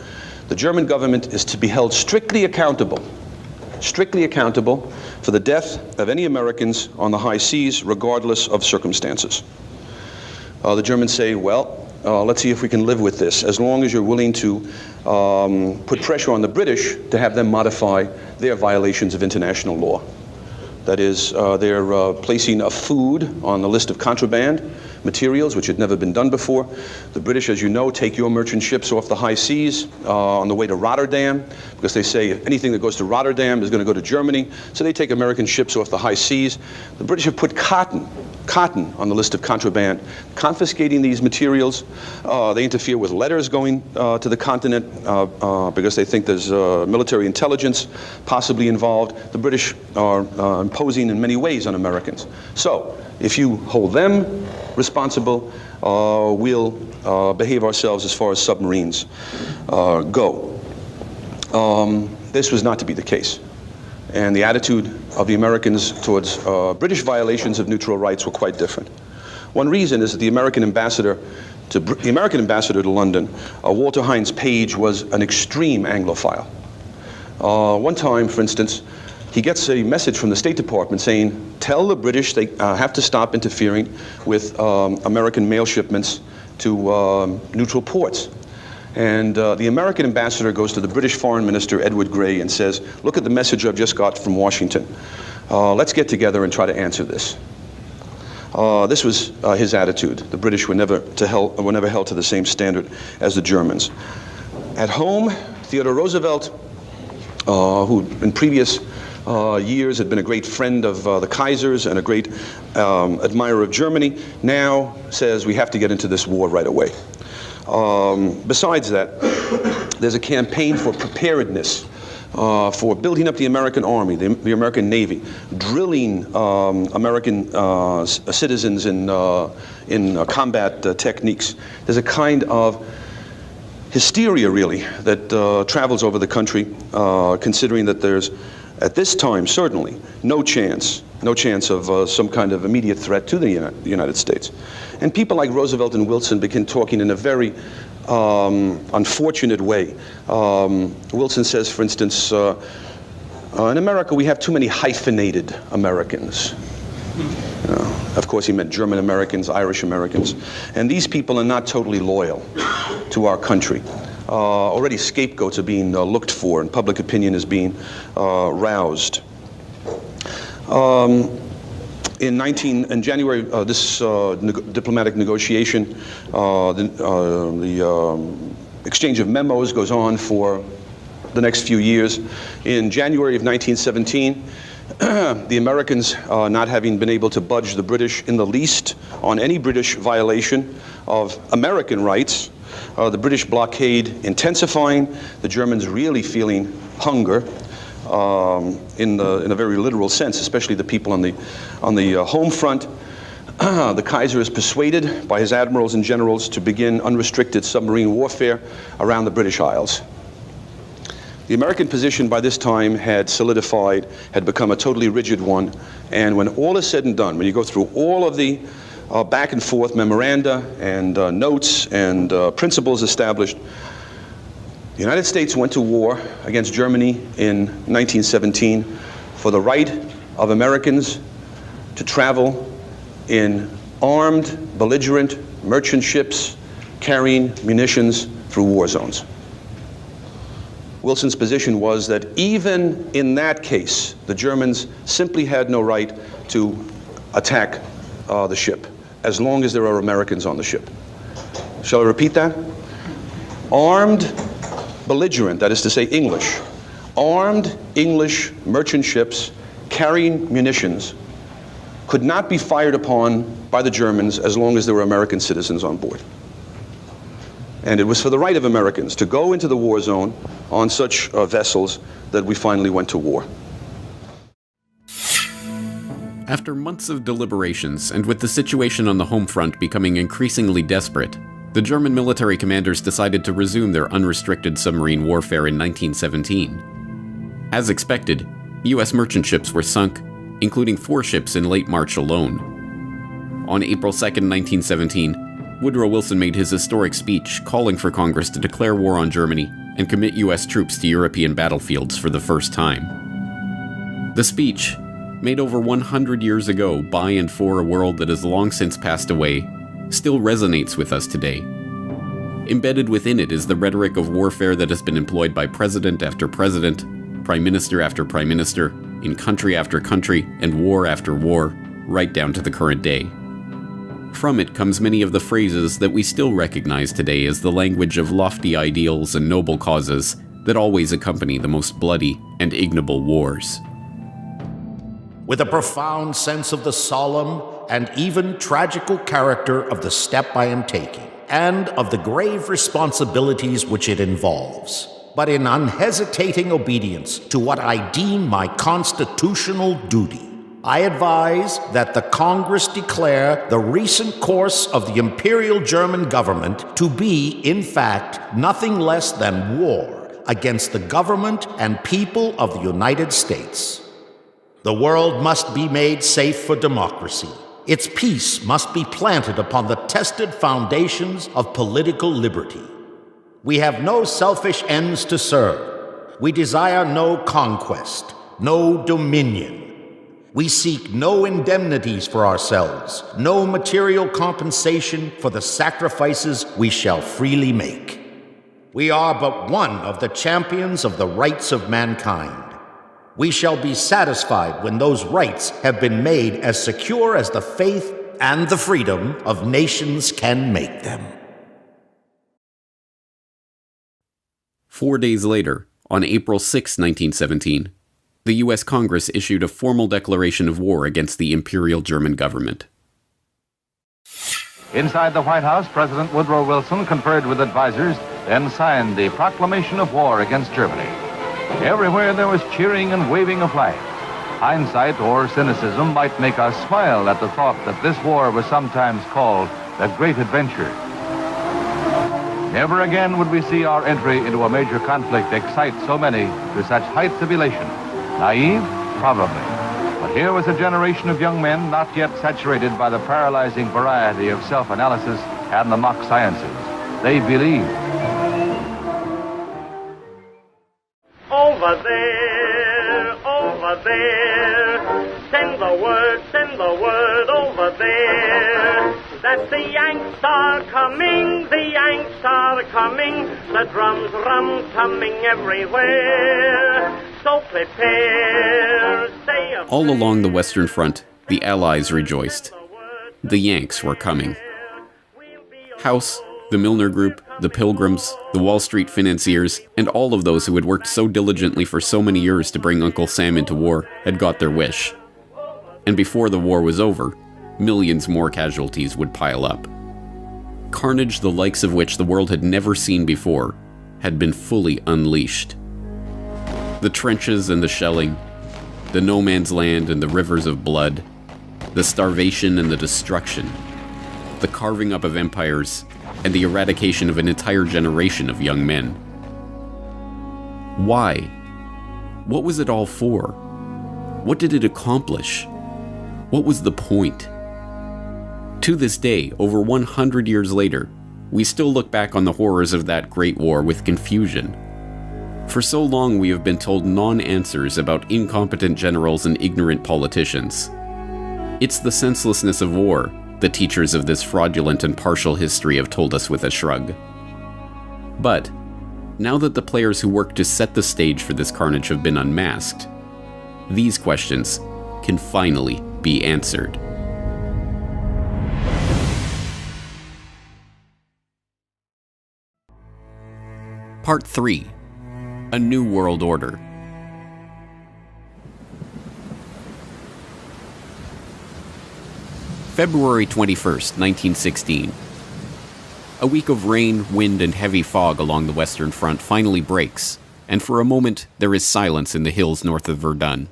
The German government is to be held strictly accountable for the death of any Americans on the high seas, regardless of circumstances. The Germans say, well, let's see if we can live with this, as long as you're willing to put pressure on the British to have them modify their violations of international law. That is, they're placing a food on the list of contraband materials, which had never been done before. The British, as you know, take your merchant ships off the high seas on the way to Rotterdam, because they say if anything that goes to Rotterdam is going to go to Germany. So they take American ships off the high seas. The British have put cotton on the list of contraband, confiscating these materials. They interfere with letters going to the continent because they think there's military intelligence possibly involved. The British are imposing in many ways on Americans. So if you hold them responsible, we'll behave ourselves as far as submarines go. This was not to be the case. And the attitude of the Americans towards British violations of neutral rights were quite different. One reason is that the American ambassador to London, Walter Hines Page, was an extreme Anglophile. One time, for instance, he gets a message from the State Department saying, tell the British they have to stop interfering with American mail shipments to neutral ports. And the American ambassador goes to the British Foreign Minister, Edward Grey, and says, look at the message I've just got from Washington. Let's get together and try to answer this. This was his attitude. The British were never held to the same standard as the Germans. At home, Theodore Roosevelt, who in previous years had been a great friend of the Kaisers and a great admirer of Germany, now says we have to get into this war right away. Besides that, there's a campaign for preparedness, for building up the American Army, the American Navy, drilling American citizens in combat techniques. There's a kind of hysteria, really, that travels over the country, considering that there's, at this time, certainly, no chance of some kind of immediate threat to the United States. And people like Roosevelt and Wilson begin talking in a very unfortunate way. Wilson says, for instance, in America we have too many hyphenated Americans. Of course, he meant German Americans, Irish Americans. And these people are not totally loyal to our country. Already scapegoats are being looked for, and public opinion is being roused. In January, this diplomatic negotiation, the exchange of memos goes on for the next few years. In January of 1917, the Americans, not having been able to budge the British in the least on any British violation of American rights, the British blockade intensifying, the Germans really feeling hunger. In a very literal sense, especially the people on the home front. The Kaiser is persuaded by his admirals and generals to begin unrestricted submarine warfare around the British Isles. The American position by this time had solidified, had become a totally rigid one, and when all is said and done, when you go through all of the back and forth memoranda and notes and principles established, the United States went to war against Germany in 1917 for the right of Americans to travel in armed, belligerent merchant ships carrying munitions through war zones. Wilson's position was that even in that case, the Germans simply had no right to attack the ship, as long as there are Americans on the ship. Shall I repeat that? Armed, belligerent, that is to say English, armed English merchant ships carrying munitions could not be fired upon by the Germans as long as there were American citizens on board. And it was for the right of Americans to go into the war zone on such vessels that we finally went to war. After months of deliberations, and with the situation on the home front becoming increasingly desperate, the German military commanders decided to resume their unrestricted submarine warfare in 1917. As expected, U.S. merchant ships were sunk, including 4 ships in late March alone. On April 2, 1917, Woodrow Wilson made his historic speech calling for Congress to declare war on Germany and commit U.S. troops to European battlefields for the first time. The speech, made over 100 years ago by and for a world that has long since passed away, still resonates with us today. Embedded within it is the rhetoric of warfare that has been employed by president after president, prime minister after prime minister, in country after country, and war after war, right down to the current day. From it comes many of the phrases that we still recognize today as the language of lofty ideals and noble causes that always accompany the most bloody and ignoble wars. With a profound sense of the solemn and even tragical character of the step I am taking, and of the grave responsibilities which it involves, but in unhesitating obedience to what I deem my constitutional duty, I advise that the Congress declare the recent course of the Imperial German government to be, in fact, nothing less than war against the government and people of the United States. The world must be made safe for democracy. Its peace must be planted upon the tested foundations of political liberty. We have no selfish ends to serve. We desire no conquest, no dominion. We seek no indemnities for ourselves, no material compensation for the sacrifices we shall freely make. We are but one of the champions of the rights of mankind. We shall be satisfied when those rights have been made as secure as the faith and the freedom of nations can make them. 4 days later, on April 6, 1917, the U.S. Congress issued a formal declaration of war against the Imperial German government. Inside the White House, President Woodrow Wilson conferred with advisors, then signed the proclamation of war against Germany. Everywhere there was cheering and waving of flags. Hindsight or cynicism might make us smile at the thought that this war was sometimes called the Great Adventure. Never again would we see our entry into a major conflict excite so many to such heights of elation. Naive? Probably. But here was a generation of young men not yet saturated by the paralyzing variety of self-analysis and the mock sciences. They believed. Over there, send the word over there, that the Yanks are coming, the drums rum-tumming everywhere, so prepare, say a All along the Western Front, the Allies rejoiced. The Yanks were coming. House, the Milner Group, the Pilgrims, the Wall Street financiers, and all of those who had worked so diligently for so many years to bring Uncle Sam into war had got their wish. And before the war was over, millions more casualties would pile up. Carnage the likes of which the world had never seen before had been fully unleashed. The trenches and the shelling, the no man's land and the rivers of blood, the starvation and the destruction, the carving up of empires, and the eradication of an entire generation of young men. Why? What was it all for? What did it accomplish? What was the point? To this day, over 100 years later, we still look back on the horrors of that great war with confusion. For so long we have been told non-answers about incompetent generals and ignorant politicians. It's the senselessness of war the teachers of this fraudulent and partial history have told us with a shrug. But, now that the players who worked to set the stage for this carnage have been unmasked, these questions can finally be answered. Part 3. A New World February 21st, 1916. A week of rain, wind, and heavy fog along the Western Front finally breaks, and for a moment there is silence in the hills north of Verdun.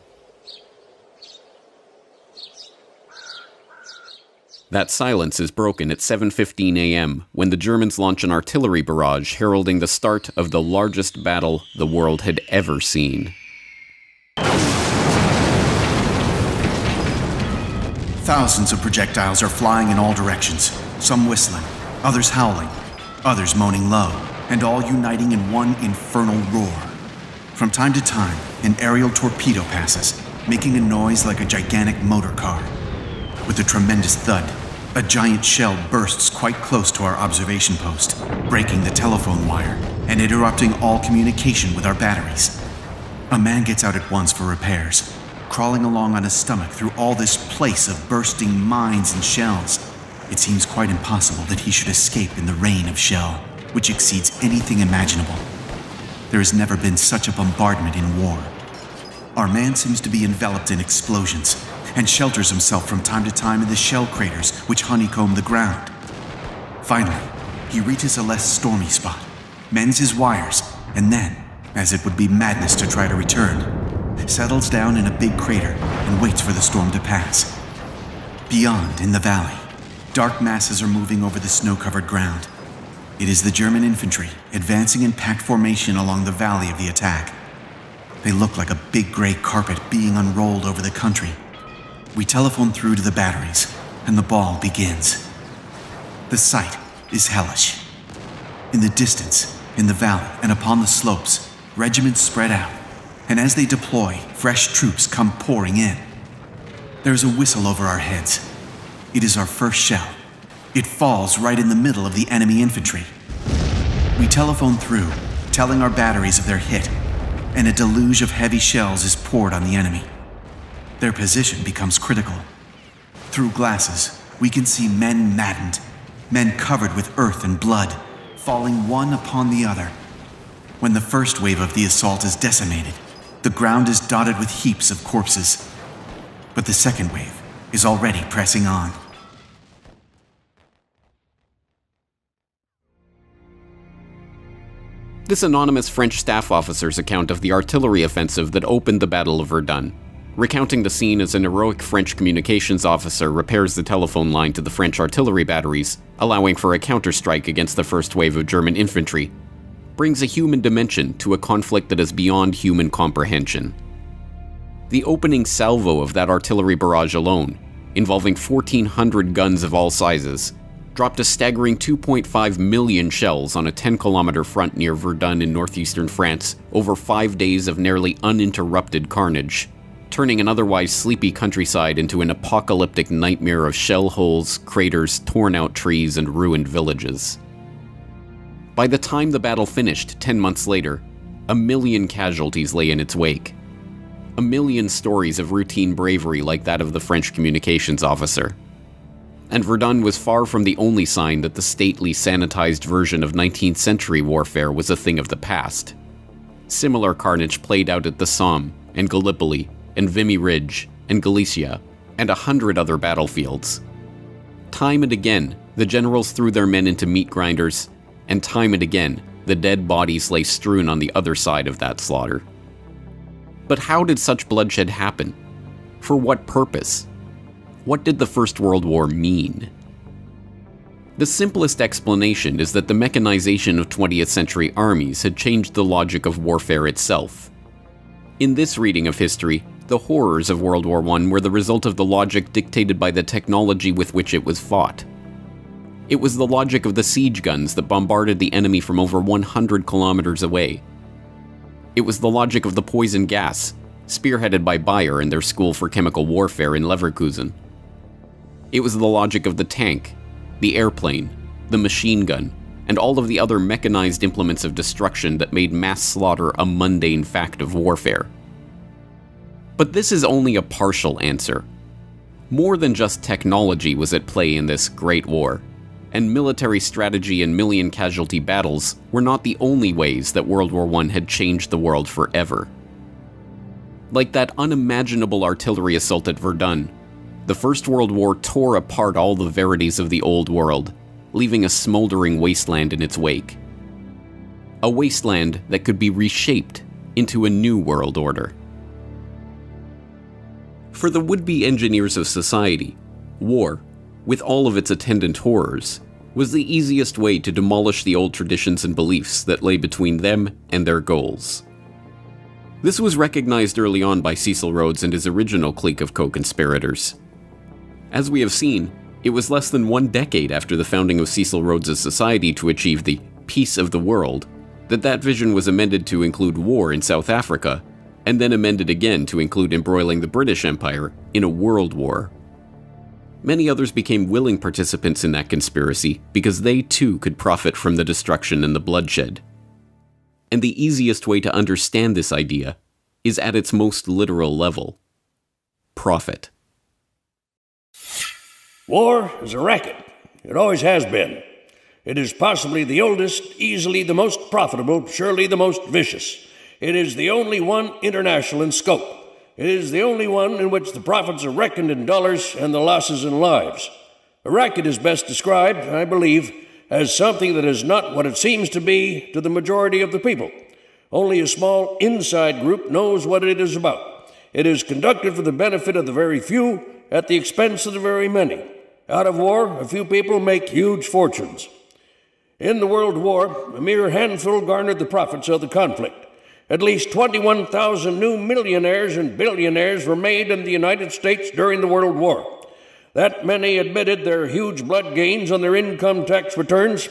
That silence is broken at 7:15 a.m. when the Germans launch an artillery barrage heralding the start of the largest battle the world had ever seen. Thousands of projectiles are flying in all directions, some whistling, others howling, others moaning low, and all uniting in one infernal roar. From time to time, an aerial torpedo passes, making a noise like a gigantic motor car. With a tremendous thud, a giant shell bursts quite close to our observation post, breaking the telephone wire and interrupting all communication with our batteries. A man gets out at once for repairs, crawling along on his stomach through all this place of bursting mines and shells. It seems quite impossible that he should escape in the rain of shell, which exceeds anything imaginable. There has never been such a bombardment in war. Our man seems to be enveloped in explosions, and shelters himself from time to time in the shell craters which honeycomb the ground. Finally, he reaches a less stormy spot, mends his wires, and then, as it would be madness to try to return, settles down in a big crater and waits for the storm to pass. Beyond, in the valley, dark masses are moving over the snow-covered ground. It is the German infantry advancing in packed formation along the valley of the attack. They look like a big gray carpet being unrolled over the country. We telephone through to the batteries, and the ball begins. The sight is hellish. In the distance, in the valley, and upon the slopes, regiments spread out, and as they deploy, fresh troops come pouring in. There's a whistle over our heads. It is our first shell. It falls right in the middle of the enemy infantry. We telephone through, telling our batteries of their hit, and a deluge of heavy shells is poured on the enemy. Their position becomes critical. Through glasses, we can see men maddened, men covered with earth and blood, falling one upon the other. When the first wave of the assault is decimated, the ground is dotted with heaps of corpses. But the second wave is already pressing on. This anonymous French staff officer's account of the artillery offensive that opened the Battle of Verdun, recounting the scene as an heroic French communications officer repairs the telephone line to the French artillery batteries, allowing for a counterstrike against the first wave of German infantry, brings a human dimension to a conflict that is beyond human comprehension. The opening salvo of that artillery barrage alone, involving 1,400 guns of all sizes, dropped a staggering 2.5 million shells on a 10-kilometer front near Verdun in northeastern France over 5 days of nearly uninterrupted carnage, turning an otherwise sleepy countryside into an apocalyptic nightmare of shell holes, craters, torn-out trees, and ruined villages. By the time the battle finished 10 months later, 1 million casualties lay in its wake. 1 million stories of routine bravery like that of the French communications officer. And Verdun was far from the only sign that the stately, sanitized version of 19th century warfare was a thing of the past. Similar carnage played out at the Somme, and Gallipoli, and Vimy Ridge, and Galicia, and 100 other battlefields. Time and again, the generals threw their men into meat grinders, and time and again, the dead bodies lay strewn on the other side of that slaughter. But how did such bloodshed happen? For what purpose? What did the First World War mean? The simplest explanation is that the mechanization of 20th century armies had changed the logic of warfare itself. In this reading of history, the horrors of World War I were the result of the logic dictated by the technology with which it was fought. It was the logic of the siege guns that bombarded the enemy from over 100 kilometers away. It was the logic of the poison gas, spearheaded by Bayer and their School for Chemical Warfare in Leverkusen. It was the logic of the tank, the airplane, the machine gun, and all of the other mechanized implements of destruction that made mass slaughter a mundane fact of warfare. But this is only a partial answer. More than just technology was at play in this Great War, and military strategy and million-casualty battles were not the only ways that World War I had changed the world forever. Like that unimaginable artillery assault at Verdun, the First World War tore apart all the verities of the old world, leaving a smoldering wasteland in its wake. A wasteland that could be reshaped into a new world order. For the would-be engineers of society, war, with all of its attendant horrors, was the easiest way to demolish the old traditions and beliefs that lay between them and their goals. This was recognized early on by Cecil Rhodes and his original clique of co-conspirators. As we have seen, it was less than 1 decade after the founding of Cecil Rhodes' society to achieve the peace of the world that vision was amended to include war in South Africa, and then amended again to include embroiling the British Empire in a world war. Many others became willing participants in that conspiracy because they too could profit from the destruction and the bloodshed. And the easiest way to understand this idea is at its most literal level: profit. War is a racket. It always has been. It is possibly the oldest, easily the most profitable, surely the most vicious. It is the only one international in scope. It is the only one in which the profits are reckoned in dollars and the losses in lives. A racket is best described, I believe, as something that is not what it seems to be to the majority of the people. Only a small inside group knows what it is about. It is conducted for the benefit of the very few at the expense of the very many. Out of war, a few people make huge fortunes. In the World War, a mere handful garnered the profits of the conflict. At least 21,000 new millionaires and billionaires were made in the United States during the World War. That many admitted their huge blood gains on their income tax returns.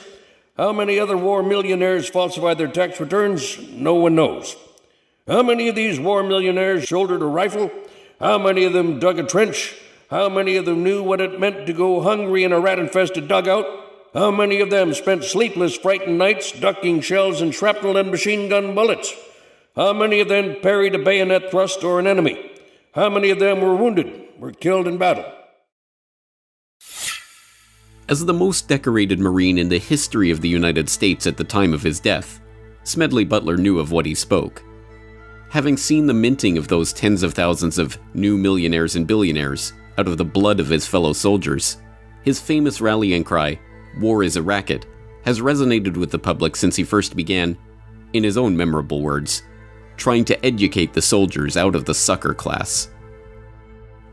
How many other war millionaires falsified their tax returns? No one knows. How many of these war millionaires shouldered a rifle? How many of them dug a trench? How many of them knew what it meant to go hungry in a rat-infested dugout? How many of them spent sleepless, frightened nights ducking shells and shrapnel and machine gun bullets? How many of them parried a bayonet thrust or an enemy? How many of them were wounded, were killed in battle? As the most decorated Marine in the history of the United States at the time of his death, Smedley Butler knew of what he spoke. Having seen the minting of those tens of thousands of new millionaires and billionaires out of the blood of his fellow soldiers, his famous rallying cry, "War is a racket," has resonated with the public since he first began, in his own memorable words, trying to educate the soldiers out of the sucker class.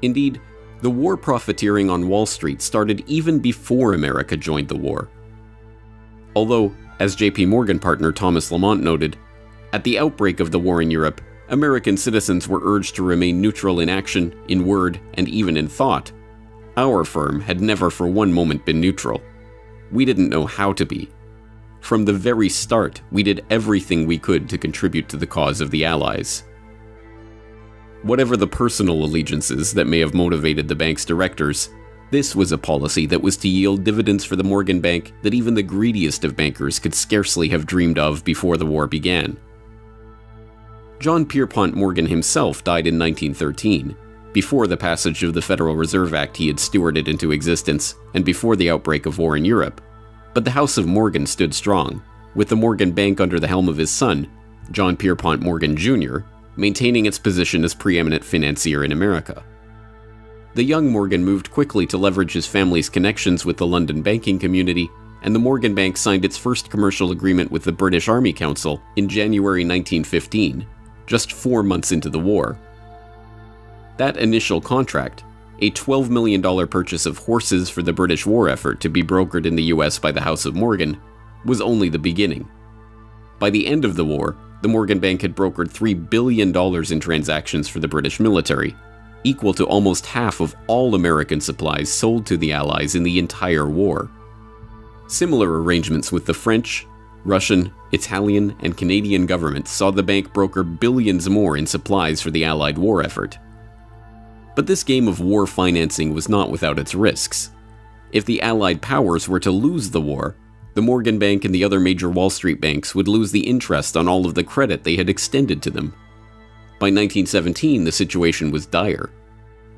Indeed, the war profiteering on Wall Street started even before America joined the war. Although, as JP Morgan partner Thomas Lamont noted, at the outbreak of the war in Europe, American citizens were urged to remain neutral in action, in word, and even in thought. Our firm had never for one moment been neutral. We didn't know how to be. From the very start, we did everything we could to contribute to the cause of the Allies. Whatever the personal allegiances that may have motivated the bank's directors, this was a policy that was to yield dividends for the Morgan Bank that even the greediest of bankers could scarcely have dreamed of before the war began. John Pierpont Morgan himself died in 1913, before the passage of the Federal Reserve Act he had stewarded into existence, and before the outbreak of war in Europe. But the House of Morgan stood strong, with the Morgan Bank under the helm of his son, John Pierpont Morgan Jr., maintaining its position as preeminent financier in America. The young Morgan moved quickly to leverage his family's connections with the London banking community, and the Morgan Bank signed its first commercial agreement with the British Army Council in January 1915, just 4 months into the war. That initial contract, a $12 million purchase of horses for the British war effort to be brokered in the US by the House of Morgan, was only the beginning. By the end of the war, the Morgan Bank had brokered $3 billion in transactions for the British military, equal to almost half of all American supplies sold to the Allies in the entire war. Similar arrangements with the French, Russian, Italian, and Canadian governments saw the bank broker billions more in supplies for the Allied war effort. But this game of war financing was not without its risks. If the Allied powers were to lose the war, the Morgan Bank and the other major Wall Street banks would lose the interest on all of the credit they had extended to them. By 1917, the situation was dire.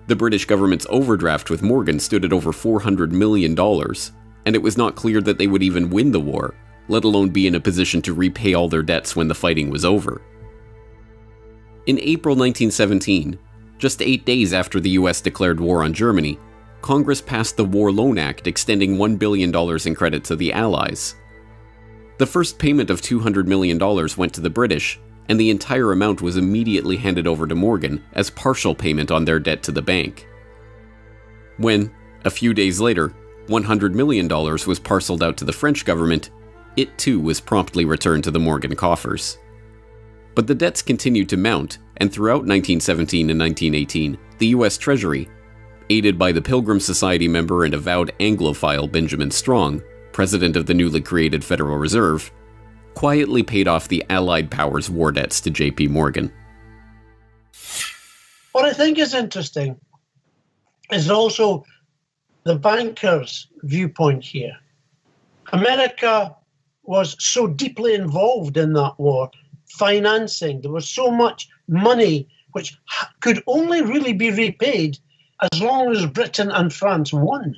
The British government's overdraft with Morgan stood at over $400 million, and it was not clear that they would even win the war, let alone be in a position to repay all their debts when the fighting was over. In April 1917, Just 8 days after the US declared war on Germany, Congress passed the War Loan Act extending $1 billion in credit to the Allies. The first payment of $200 million went to the British, and the entire amount was immediately handed over to Morgan as partial payment on their debt to the bank. When, a few days later, $100 million was parceled out to the French government, it too was promptly returned to the Morgan coffers. But the debts continued to mount, and throughout 1917 and 1918, the US Treasury, aided by the Pilgrim Society member and avowed Anglophile Benjamin Strong, president of the newly created Federal Reserve, quietly paid off the Allied powers' war debts to J.P. Morgan. What I think is interesting is also the bankers' viewpoint here. America was so deeply involved in that war, financing. There was so much money which could only really be repaid as long as Britain and France won.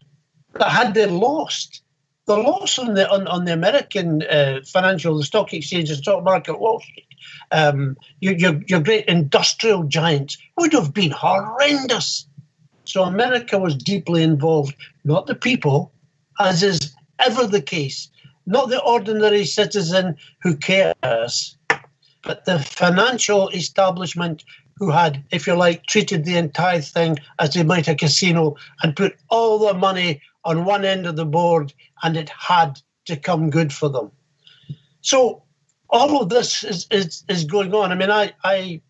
But had they lost, the loss on the American financial, the stock exchange, the stock market, Wall Street, your great industrial giants would have been horrendous. So America was deeply involved, not the people, as is ever the case, not the ordinary citizen who cares, but the financial establishment who had, if you like, treated the entire thing as they might a casino and put all the money on one end of the board, and it had to come good for them. So all of this is going on. I mean, I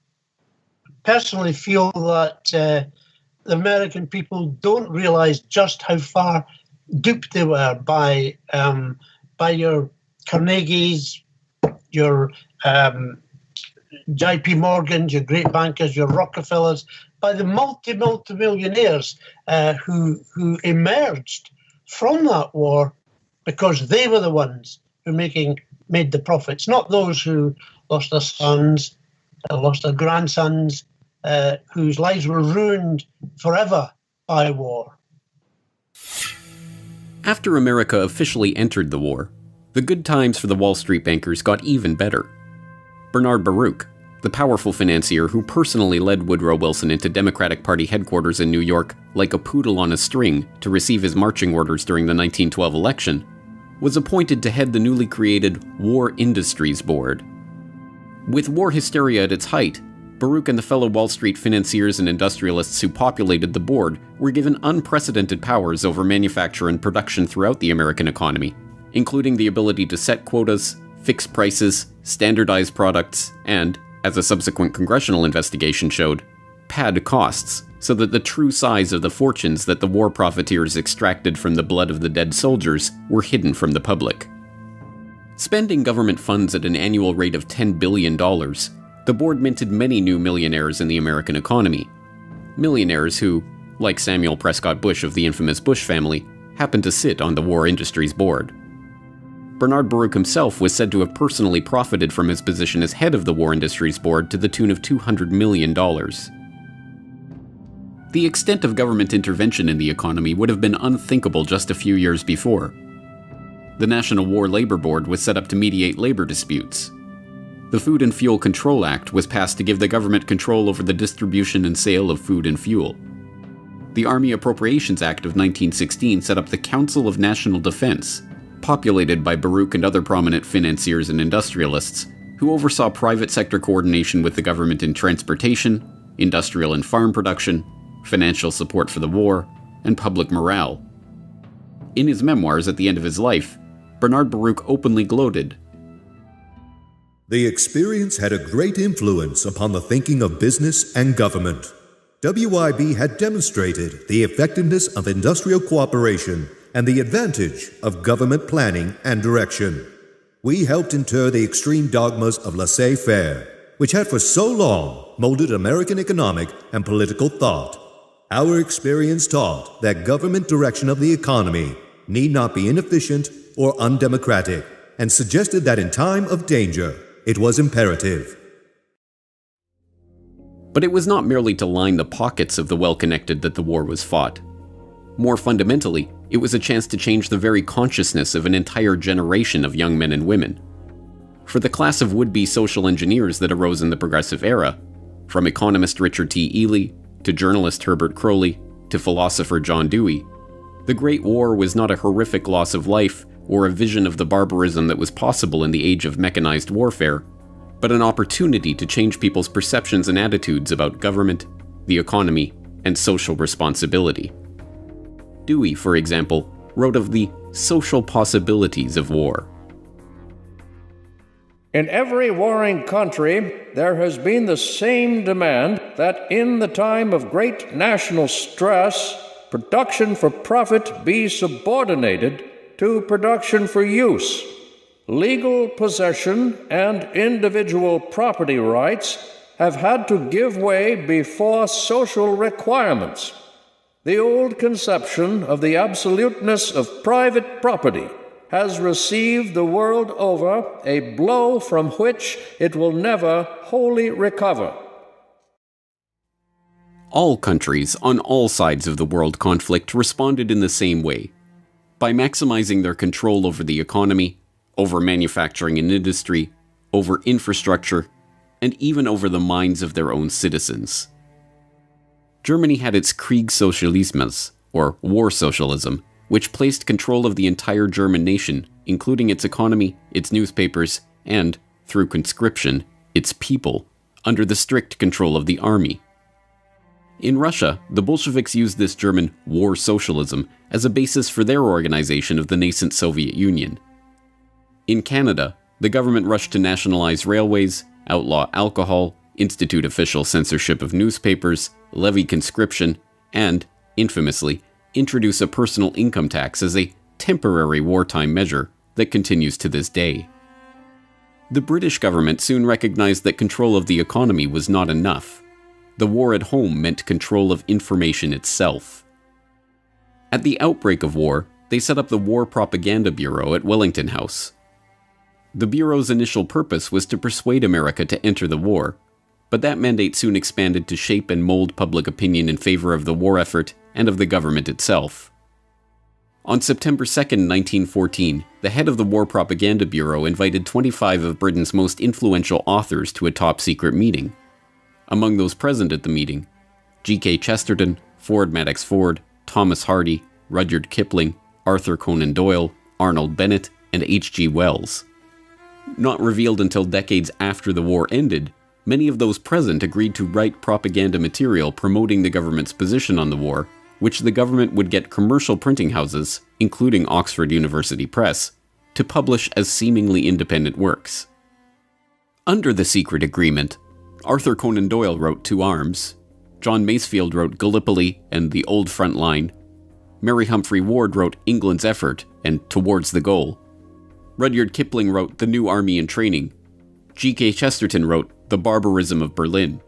personally feel that the American people don't realize just how far duped they were by your Carnegies, your J.P. Morgans, your great bankers, your Rockefellers, by the multi-millionaires who emerged from that war because they were the ones who made the profits, not those who lost their sons, lost their grandsons, whose lives were ruined forever by war. After America officially entered the war, the good times for the Wall Street bankers got even better. Bernard Baruch, the powerful financier who personally led Woodrow Wilson into Democratic Party headquarters in New York like a poodle on a string to receive his marching orders during the 1912 election, was appointed to head the newly created War Industries Board. With war hysteria at its height, Baruch and the fellow Wall Street financiers and industrialists who populated the board were given unprecedented powers over manufacture and production throughout the American economy, including the ability to set quotas, fix prices, standardize products, and, as a subsequent congressional investigation showed, pad costs so that the true size of the fortunes that the war profiteers extracted from the blood of the dead soldiers were hidden from the public. Spending government funds at an annual rate of $10 billion, the board minted many new millionaires in the American economy. Millionaires who, like Samuel Prescott Bush of the infamous Bush family, happened to sit on the War Industries Board. Bernard Baruch himself was said to have personally profited from his position as head of the War Industries Board to the tune of $200 million. The extent of government intervention in the economy would have been unthinkable just a few years before. The National War Labor Board was set up to mediate labor disputes. The Food and Fuel Control Act was passed to give the government control over the distribution and sale of food and fuel. The Army Appropriations Act of 1916 set up the Council of National Defense, populated by Baruch and other prominent financiers and industrialists, who oversaw private sector coordination with the government in transportation, industrial and farm production, financial support for the war, and public morale. In his memoirs at the end of his life, Bernard Baruch openly gloated, "The experience had a great influence upon the thinking of business and government. WIB had demonstrated the effectiveness of industrial cooperation and the advantage of government planning and direction. We helped inter the extreme dogmas of laissez-faire, which had for so long molded American economic and political thought. Our experience taught that government direction of the economy need not be inefficient or undemocratic, and suggested that in time of danger, it was imperative." But it was not merely to line the pockets of the well-connected that the war was fought. More fundamentally, it was a chance to change the very consciousness of an entire generation of young men and women. For the class of would-be social engineers that arose in the Progressive Era, from economist Richard T. Ely, To journalist Herbert Croly, to philosopher John Dewey, the Great War was not a horrific loss of life or a vision of the barbarism that was possible in the age of mechanized warfare, but an opportunity to change people's perceptions and attitudes about government, the economy, and social responsibility. Dewey, for example, wrote of the social possibilities of war. In every warring country, there has been the same demand that in the time of great national stress, production for profit be subordinated to production for use. Legal possession and individual property rights have had to give way before social requirements. The old conception of the absoluteness of private property has received the world over a blow from which it will never wholly recover. All countries on all sides of the world conflict responded in the same way, by maximizing their control over the economy, over manufacturing and industry, over infrastructure, and even over the minds of their own citizens. Germany had its Kriegssozialismus, or war socialism, which placed control of the entire German nation, including its economy, its newspapers, and, through conscription, its people, under the strict control of the army. In Russia, the Bolsheviks used this German war socialism as a basis for their organization of the nascent Soviet Union. In Canada, the government rushed to nationalize railways, outlaw alcohol, institute official censorship of newspapers, levy conscription, and, infamously, introduce a personal income tax as a temporary wartime measure that continues to this day. The British government soon recognized that control of the economy was not enough. The war at home meant control of information itself. At the outbreak of war, they set up the War Propaganda Bureau at Wellington House. The Bureau's initial purpose was to persuade America to enter the war, but that mandate soon expanded to shape and mold public opinion in favor of the war effort and of the government itself. On September 2, 1914, the head of the War Propaganda Bureau invited 25 of Britain's most influential authors to a top-secret meeting. Among those present at the meeting, G.K. Chesterton, Ford Madox Ford, Thomas Hardy, Rudyard Kipling, Arthur Conan Doyle, Arnold Bennett, and H.G. Wells. Not revealed until decades after the war ended, many of those present agreed to write propaganda material promoting the government's position on the war, which the government would get commercial printing houses, including Oxford University Press, to publish as seemingly independent works. Under the secret agreement, Arthur Conan Doyle wrote To Arms, John Masefield wrote Gallipoli and The Old Front Line, Mary Humphrey Ward wrote England's Effort and Towards the Goal, Rudyard Kipling wrote The New Army in Training, G.K. Chesterton wrote The Barbarism of Berlin.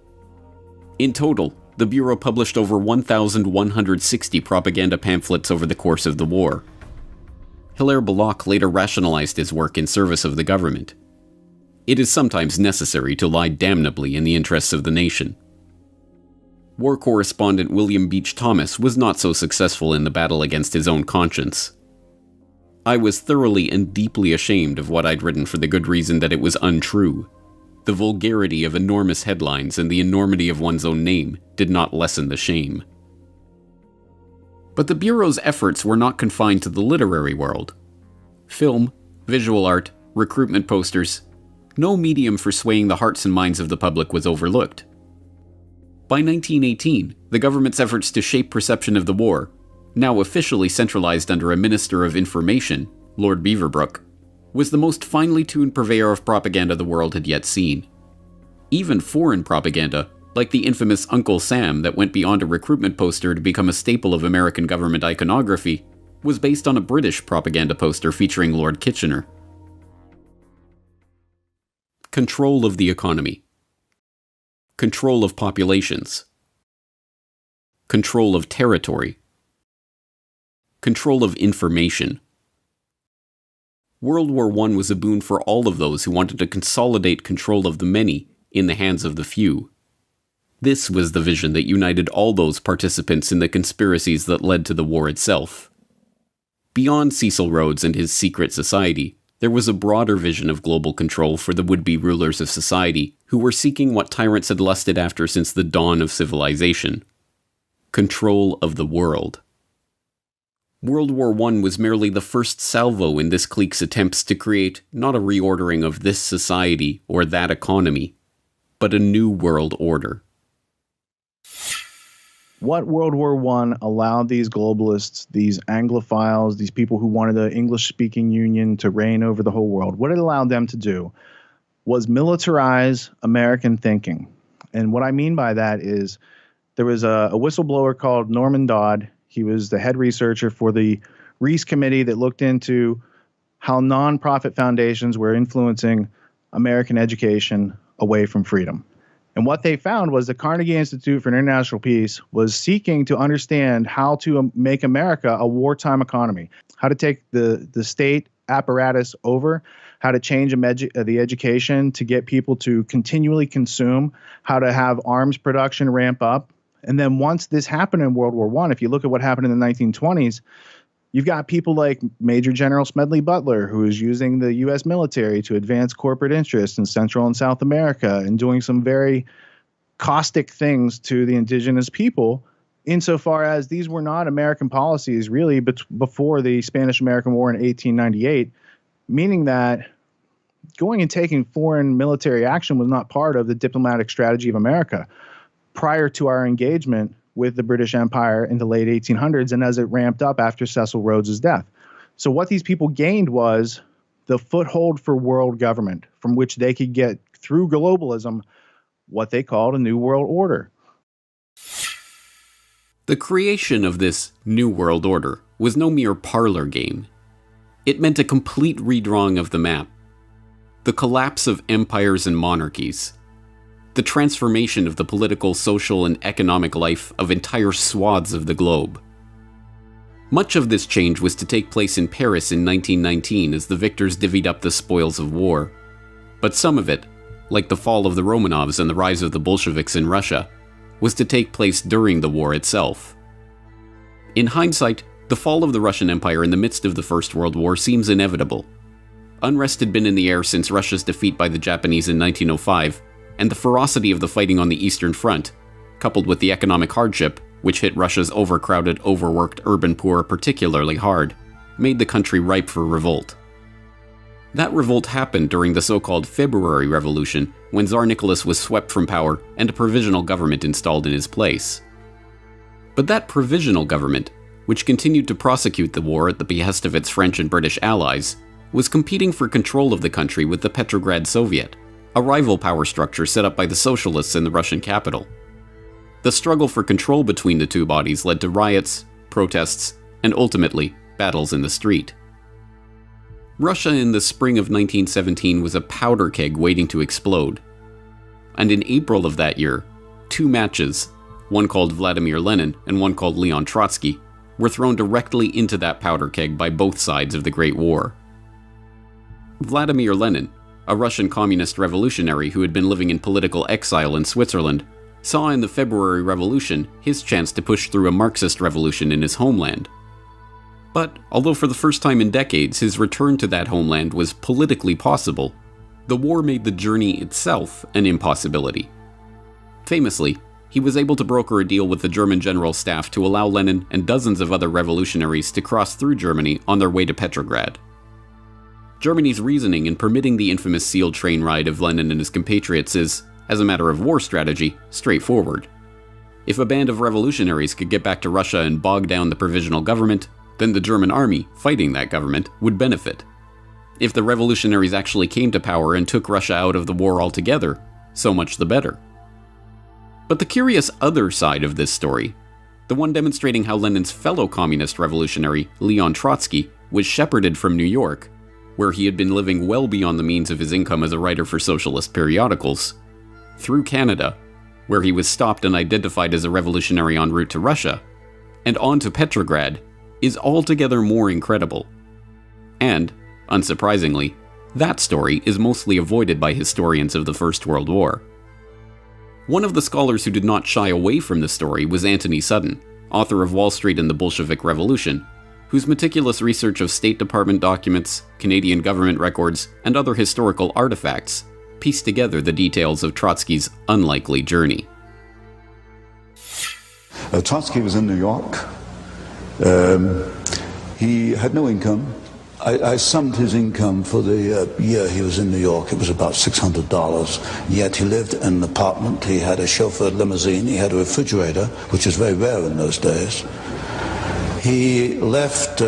In total, the Bureau published over 1,160 propaganda pamphlets over the course of the war. Hilaire Belloc later rationalized his work in service of the government. It is sometimes necessary to lie damnably in the interests of the nation. War correspondent William Beach Thomas was not so successful in the battle against his own conscience. I was thoroughly and deeply ashamed of what I'd written for the good reason that it was untrue. The vulgarity of enormous headlines and the enormity of one's own name did not lessen the shame. But the Bureau's efforts were not confined to the literary world. Film, visual art, recruitment posters, no medium for swaying the hearts and minds of the public was overlooked. By 1918, the government's efforts to shape perception of the war, now officially centralized under a Minister of Information, Lord Beaverbrook, was the most finely tuned purveyor of propaganda the world had yet seen. Even foreign propaganda, like the infamous Uncle Sam that went beyond a recruitment poster to become a staple of American government iconography, was based on a British propaganda poster featuring Lord Kitchener. Control of the economy. Control of populations. Control of territory. Control of information. World War I was a boon for all of those who wanted to consolidate control of the many in the hands of the few. This was the vision that united all those participants in the conspiracies that led to the war itself. Beyond Cecil Rhodes and his secret society, there was a broader vision of global control for the would-be rulers of society who were seeking what tyrants had lusted after since the dawn of civilization: control of the world. World War I was merely the first salvo in this clique's attempts to create not a reordering of this society or that economy, but a new world order. What World War I allowed these globalists, these Anglophiles, these people who wanted the English-speaking union to reign over the whole world, what it allowed them to do was militarize American thinking. And what I mean by that is there was a whistleblower called Norman Dodd. He was the head researcher for the Reese Committee that looked into how nonprofit foundations were influencing American education away from freedom. And what they found was the Carnegie Institute for International Peace was seeking to understand how to make America a wartime economy, how to take the state apparatus over, how to change the education to get people to continually consume, how to have arms production ramp up. And then once this happened in World War I, if you look at what happened in the 1920s, you've got people like Major General Smedley Butler, who is using the U.S. military to advance corporate interests in Central and South America and doing some very caustic things to the indigenous people, insofar as these were not American policies really before the Spanish-American War in 1898, meaning that going and taking foreign military action was not part of the diplomatic strategy of America prior to our engagement with the British Empire in the late 1800s and as it ramped up after Cecil Rhodes's death. So what these people gained was the foothold for world government from which they could get, through globalism, what they called a new world order. The creation of this new world order was no mere parlor game. It meant a complete redrawing of the map, the collapse of empires and monarchies, the transformation of the political, social, and economic life of entire swaths of the globe. Much of this change was to take place in Paris in 1919 as the victors divvied up the spoils of war. But some of it, like the fall of the Romanovs and the rise of the Bolsheviks in Russia, was to take place during the war itself. In hindsight, the fall of the Russian Empire in the midst of the First World War seems inevitable. Unrest had been in the air since Russia's defeat by the Japanese in 1905, and the ferocity of the fighting on the Eastern Front, coupled with the economic hardship, which hit Russia's overcrowded, overworked urban poor particularly hard, made the country ripe for revolt. That revolt happened during the so-called February Revolution, when Tsar Nicholas was swept from power and a provisional government installed in his place. But that provisional government, which continued to prosecute the war at the behest of its French and British allies, was competing for control of the country with the Petrograd Soviet, a rival power structure set up by the socialists in the Russian capital. The struggle for control between the two bodies led to riots, protests, and ultimately, battles in the street. Russia in the spring of 1917 was a powder keg waiting to explode. And in April of that year, two matches, one called Vladimir Lenin and one called Leon Trotsky, were thrown directly into that powder keg by both sides of the Great War. Vladimir Lenin, a Russian communist revolutionary who had been living in political exile in Switzerland, saw in the February Revolution his chance to push through a Marxist revolution in his homeland. But, although for the first time in decades his return to that homeland was politically possible, the war made the journey itself an impossibility. Famously, he was able to broker a deal with the German General Staff to allow Lenin and dozens of other revolutionaries to cross through Germany on their way to Petrograd. Germany's reasoning in permitting the infamous SEAL train ride of Lenin and his compatriots is, as a matter of war strategy, straightforward. If a band of revolutionaries could get back to Russia and bog down the provisional government, then the German army, fighting that government, would benefit. If the revolutionaries actually came to power and took Russia out of the war altogether, so much the better. But the curious other side of this story, the one demonstrating how Lenin's fellow communist revolutionary, Leon Trotsky, was shepherded from New York, where he had been living well beyond the means of his income as a writer for socialist periodicals, through Canada, where he was stopped and identified as a revolutionary en route to Russia, and on to Petrograd, is altogether more incredible. And, unsurprisingly, that story is mostly avoided by historians of the First World War. One of the scholars who did not shy away from the story was Anthony Sutton, author of Wall Street and the Bolshevik Revolution, whose meticulous research of State Department documents, Canadian government records, and other historical artifacts pieced together the details of Trotsky's unlikely journey. Trotsky was in New York. He had no income. I summed his income for the year he was in New York. It was about $600. Yet he lived in an apartment. He had a chauffeured limousine. He had a refrigerator, which was very rare in those days. He left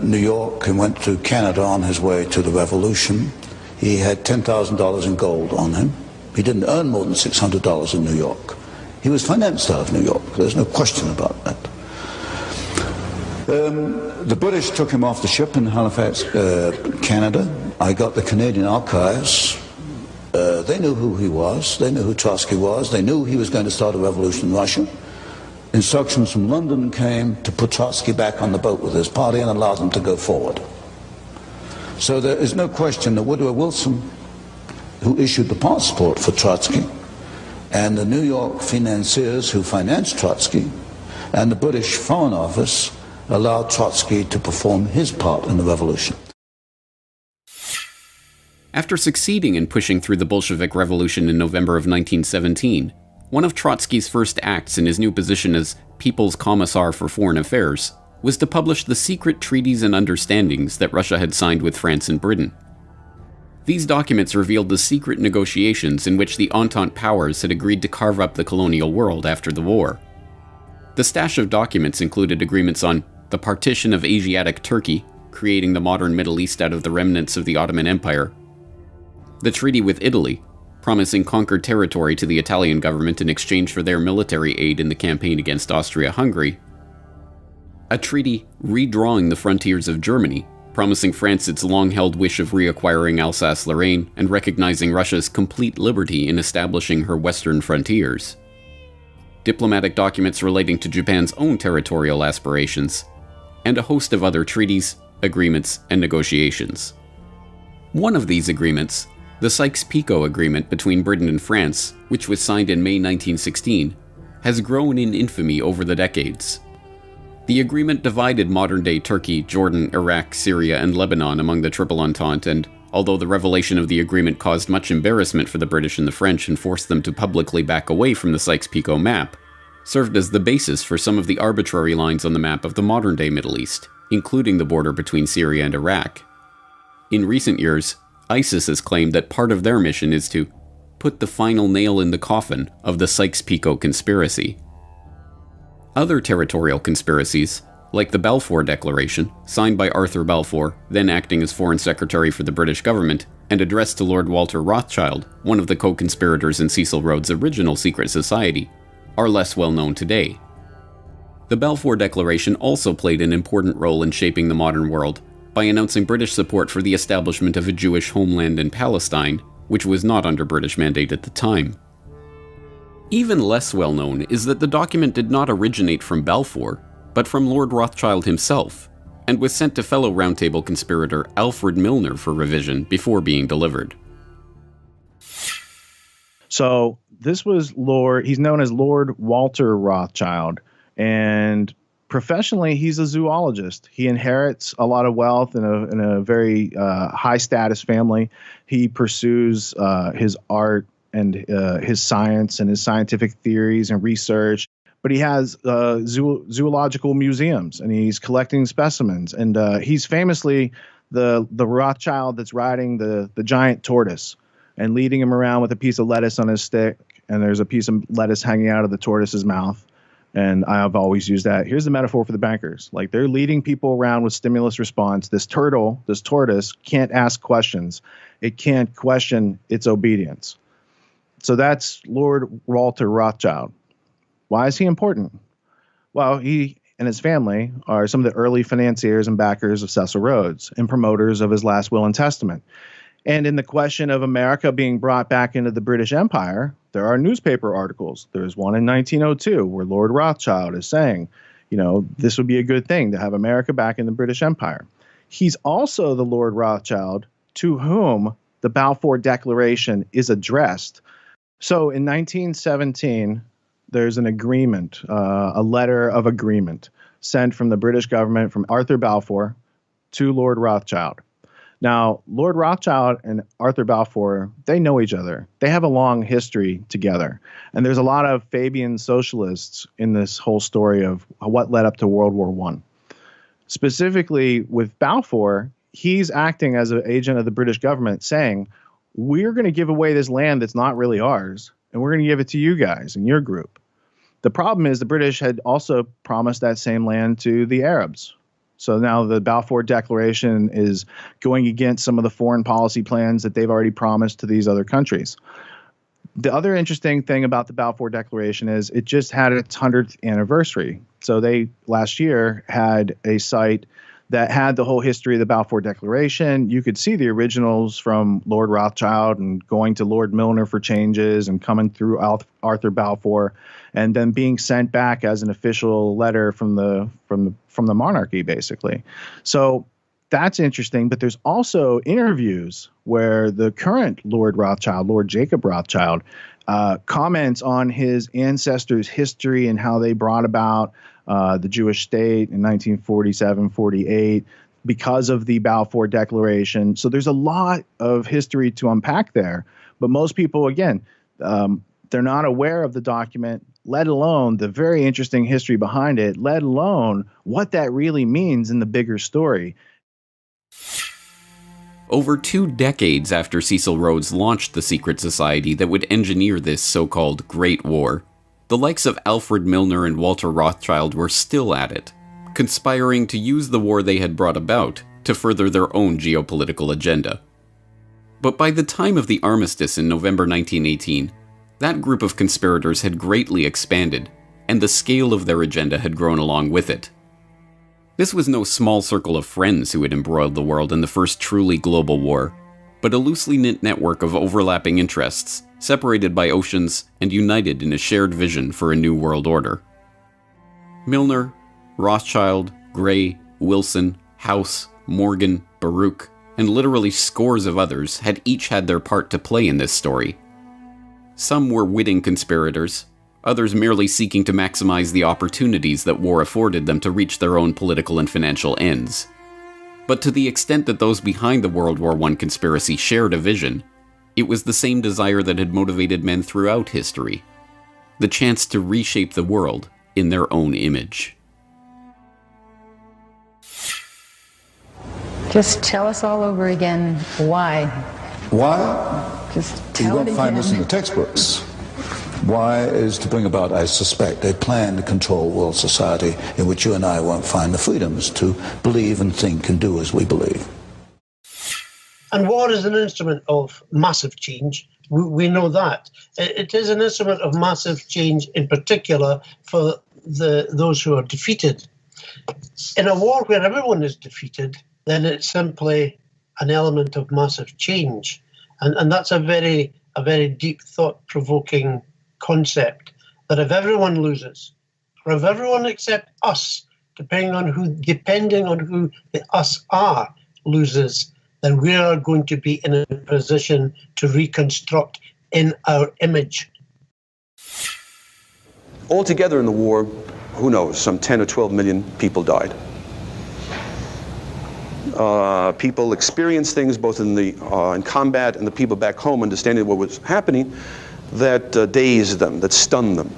New York and went to Canada on his way to the revolution. He had $10,000 in gold on him. He didn't earn more than $600 in New York. He was financed out of New York. There's no question about that. The British took him off the ship in Halifax, Canada. I got the Canadian archives. They knew who he was. They knew who Trotsky was. They knew he was going to start a revolution in Russia. Instructions from London came to put Trotsky back on the boat with his party and allow them to go forward. So there is no question that Woodrow Wilson, who issued the passport for Trotsky, and the New York financiers who financed Trotsky, and the British Foreign Office allowed Trotsky to perform his part in the revolution. After succeeding in pushing through the Bolshevik Revolution in November of 1917, one of Trotsky's first acts in his new position as People's Commissar for Foreign Affairs was to publish the secret treaties and understandings that Russia had signed with France and Britain. These documents revealed the secret negotiations in which the Entente powers had agreed to carve up the colonial world after the war. The stash of documents included agreements on the partition of Asiatic Turkey, creating the modern Middle East out of the remnants of the Ottoman Empire, the treaty with Italy, promising conquered territory to the Italian government in exchange for their military aid in the campaign against Austria-Hungary, a treaty redrawing the frontiers of Germany, promising France its long-held wish of reacquiring Alsace-Lorraine and recognizing Russia's complete liberty in establishing her western frontiers, diplomatic documents relating to Japan's own territorial aspirations, and a host of other treaties, agreements, and negotiations. One of these agreements, the Sykes-Picot Agreement between Britain and France, which was signed in May 1916, has grown in infamy over the decades. The agreement divided modern-day Turkey, Jordan, Iraq, Syria, and Lebanon among the Triple Entente, and although the revelation of the agreement caused much embarrassment for the British and the French and forced them to publicly back away from the Sykes-Picot map, served as the basis for some of the arbitrary lines on the map of the modern-day Middle East, including the border between Syria and Iraq. In recent years, ISIS has claimed that part of their mission is to put the final nail in the coffin of the Sykes-Picot conspiracy. Other territorial conspiracies, like the Balfour Declaration, signed by Arthur Balfour, then acting as Foreign Secretary for the British government, and addressed to Lord Walter Rothschild, one of the co-conspirators in Cecil Rhodes' original secret society, are less well known today. The Balfour Declaration also played an important role in shaping the modern world by announcing British support for the establishment of a Jewish homeland in Palestine, which was not under British mandate at the time. Even less well known is that the document did not originate from Balfour, but from Lord Rothschild himself, and was sent to fellow Round Table conspirator Alfred Milner for revision before being delivered. So this was he's known as Lord Walter Rothschild, and professionally he's a zoologist. He inherits a lot of wealth in a very high status family. He pursues his art and his science and his scientific theories and research. But he has zoological museums, and he's collecting specimens. And he's famously the Rothschild that's riding the giant tortoise and leading him around with a piece of lettuce on his stick. And there's a piece of lettuce hanging out of the tortoise's mouth. And I've always used that. Here's the metaphor for the bankers. Like, they're leading people around with stimulus response. This tortoise can't ask questions. It can't question its obedience. So that's Lord Walter Rothschild. Why is he important? Well, he and his family are some of the early financiers and backers of Cecil Rhodes and promoters of his last will and testament. And in the question of America being brought back into the British Empire, there are newspaper articles. There's one in 1902 where Lord Rothschild is saying, this would be a good thing to have America back in the British Empire. He's also the Lord Rothschild to whom the Balfour Declaration is addressed. So in 1917, there's an agreement, a letter of agreement sent from the British government from Arthur Balfour to Lord Rothschild. Now, Lord Rothschild and Arthur Balfour, they know each other. They have a long history together. And there's a lot of Fabian socialists in this whole story of what led up to World War I. Specifically with Balfour, he's acting as an agent of the British government saying, we're going to give away this land that's not really ours, and we're going to give it to you guys and your group. The problem is the British had also promised that same land to the Arabs. So now the Balfour Declaration is going against some of the foreign policy plans that they've already promised to these other countries. The other interesting thing about the Balfour Declaration is it just had its 100th anniversary. So they last year had a site that had the whole history of the Balfour Declaration. You could see the originals from Lord Rothschild and going to Lord Milner for changes and coming through Arthur Balfour and then being sent back as an official letter from the monarchy, basically. So that's interesting. But there's also interviews where the current Lord Rothschild, Lord Jacob Rothschild, comments on his ancestors' history and how they brought about the Jewish state in 1947-48 because of the Balfour Declaration. So there's a lot of history to unpack there. But most people, again, they're not aware of the document, let alone the very interesting history behind it, let alone what that really means in the bigger story. Over 2 decades after Cecil Rhodes launched the secret society that would engineer this so-called Great War, the likes of Alfred Milner and Walter Rothschild were still at it, conspiring to use the war they had brought about to further their own geopolitical agenda. But by the time of the armistice in November 1918, that group of conspirators had greatly expanded, and the scale of their agenda had grown along with it. This was no small circle of friends who had embroiled the world in the first truly global war, but a loosely knit network of overlapping interests, separated by oceans and united in a shared vision for a new world order. Milner, Rothschild, Gray, Wilson, House, Morgan, Baruch, and literally scores of others had each had their part to play in this story. Some were witting conspirators, others merely seeking to maximize the opportunities that war afforded them to reach their own political and financial ends. But to the extent that those behind the World War I conspiracy shared a vision, it was the same desire that had motivated men throughout history: the chance to reshape the world in their own image. Just tell us all over again why. Why? Just tell You won't it find again. this in the textbooks. Why is to bring about, I suspect, a plan to control world society in which you and I won't find the freedoms to believe and think and do as we believe. And war is an instrument of massive change. We know that. It is an instrument of massive change, in particular for those who are defeated. In a war where everyone is defeated, then it's simply an element of massive change. And that's a very deep, thought-provoking concept, that if everyone loses, or if everyone except us, depending on who the us are, loses, then we are going to be in a position to reconstruct in our image. Altogether in the war, who knows, some 10 or 12 million people died. People experienced things both in combat, and the people back home understanding what was happening, that dazed them, that stunned them.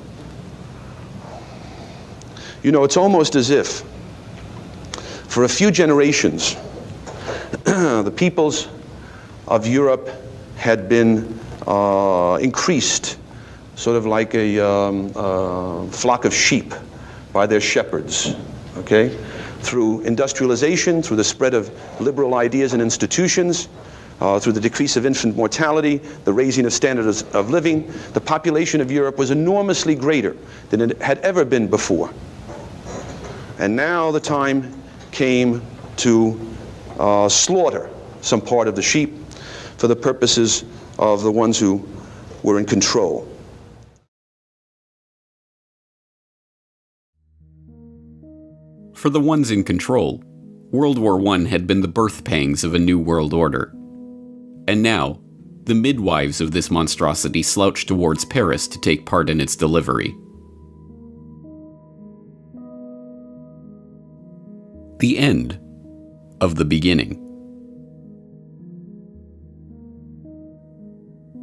You know, it's almost as if for a few generations the peoples of Europe had been increased, sort of like a flock of sheep by their shepherds, okay? Through industrialization, through the spread of liberal ideas and institutions, through the decrease of infant mortality, the raising of standards of living, the population of Europe was enormously greater than it had ever been before. And now the time came to slaughter some part of the sheep for the purposes of the ones who were in control. For the ones in control, World War I had been the birth pangs of a new world order. And now, the midwives of this monstrosity slouched towards Paris to take part in its delivery. The end of the beginning.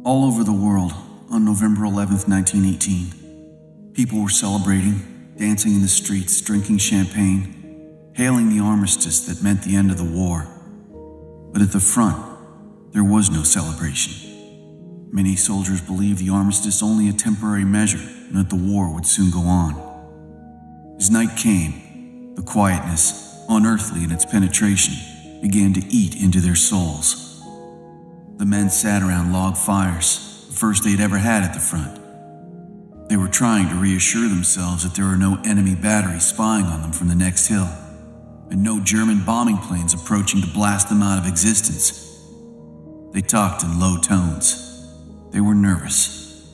All over the world, on November 11th, 1918, people were celebrating, dancing in the streets, drinking champagne, hailing the armistice that meant the end of the war. But at the front, there was no celebration. Many soldiers believed the armistice only a temporary measure and that the war would soon go on. As night came, the quietness, unearthly in its penetration, began to eat into their souls. The men sat around log fires, the first they'd ever had at the front. They were trying to reassure themselves that there were no enemy batteries spying on them from the next hill, and no German bombing planes approaching to blast them out of existence. They talked in low tones. They were nervous.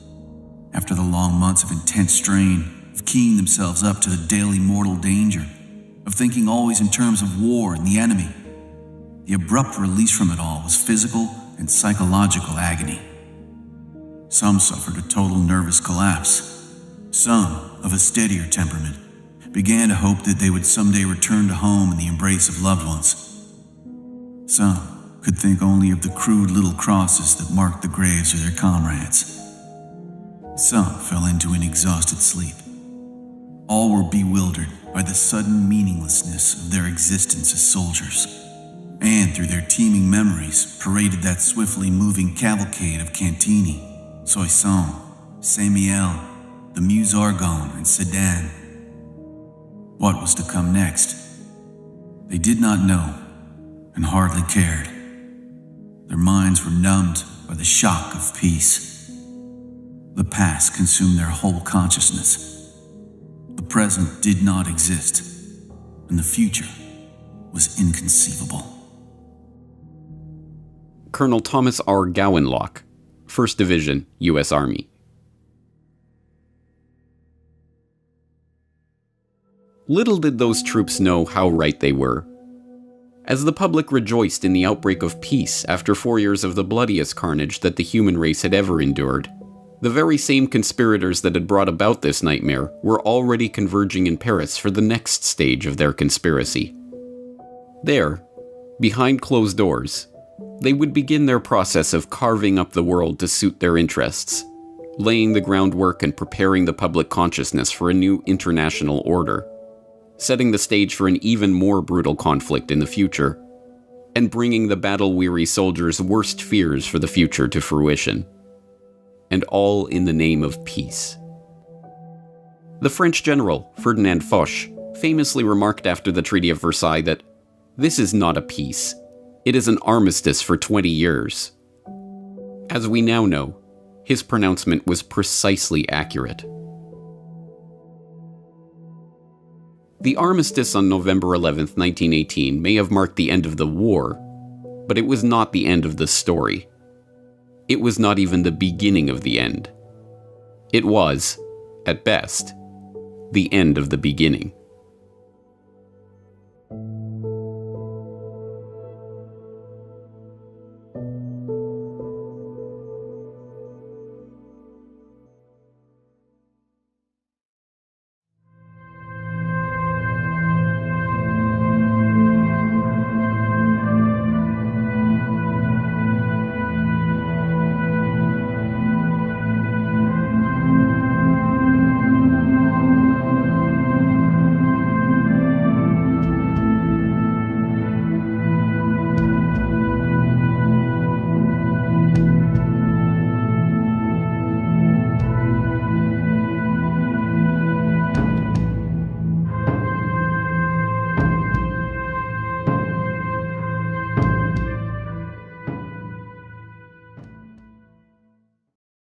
After the long months of intense strain, of keying themselves up to the daily mortal danger, of thinking always in terms of war and the enemy, the abrupt release from it all was physical and psychological agony. Some suffered a total nervous collapse. Some, of a steadier temperament, began to hope that they would someday return to home in the embrace of loved ones. Some could think only of the crude little crosses that marked the graves of their comrades. Some fell into an exhausted sleep. All were bewildered by the sudden meaninglessness of their existence as soldiers, and through their teeming memories paraded that swiftly moving cavalcade of Cantini, Soissons, Saint-Mihiel, the Meuse Argonne, and Sedan. What was to come next? They did not know, and hardly cared. Their minds were numbed by the shock of peace. The past consumed their whole consciousness. The present did not exist, and the future was inconceivable. Colonel Thomas R. Gowanlock, 1st Division, U.S. Army. Little did those troops know how right they were. As the public rejoiced in the outbreak of peace after 4 years of the bloodiest carnage that the human race had ever endured, the very same conspirators that had brought about this nightmare were already converging in Paris for the next stage of their conspiracy. There, behind closed doors, they would begin their process of carving up the world to suit their interests, laying the groundwork and preparing the public consciousness for a new international order, setting the stage for an even more brutal conflict in the future, and bringing the battle-weary soldiers' worst fears for the future to fruition. And all in the name of peace. The French general, Ferdinand Foch, famously remarked after the Treaty of Versailles that, "This is not a peace. It is an armistice for 20 years. As we now know, his pronouncement was precisely accurate. The armistice on November 11, 1918 may have marked the end of the war, but it was not the end of the story. It was not even the beginning of the end. It was, at best, the end of the beginning.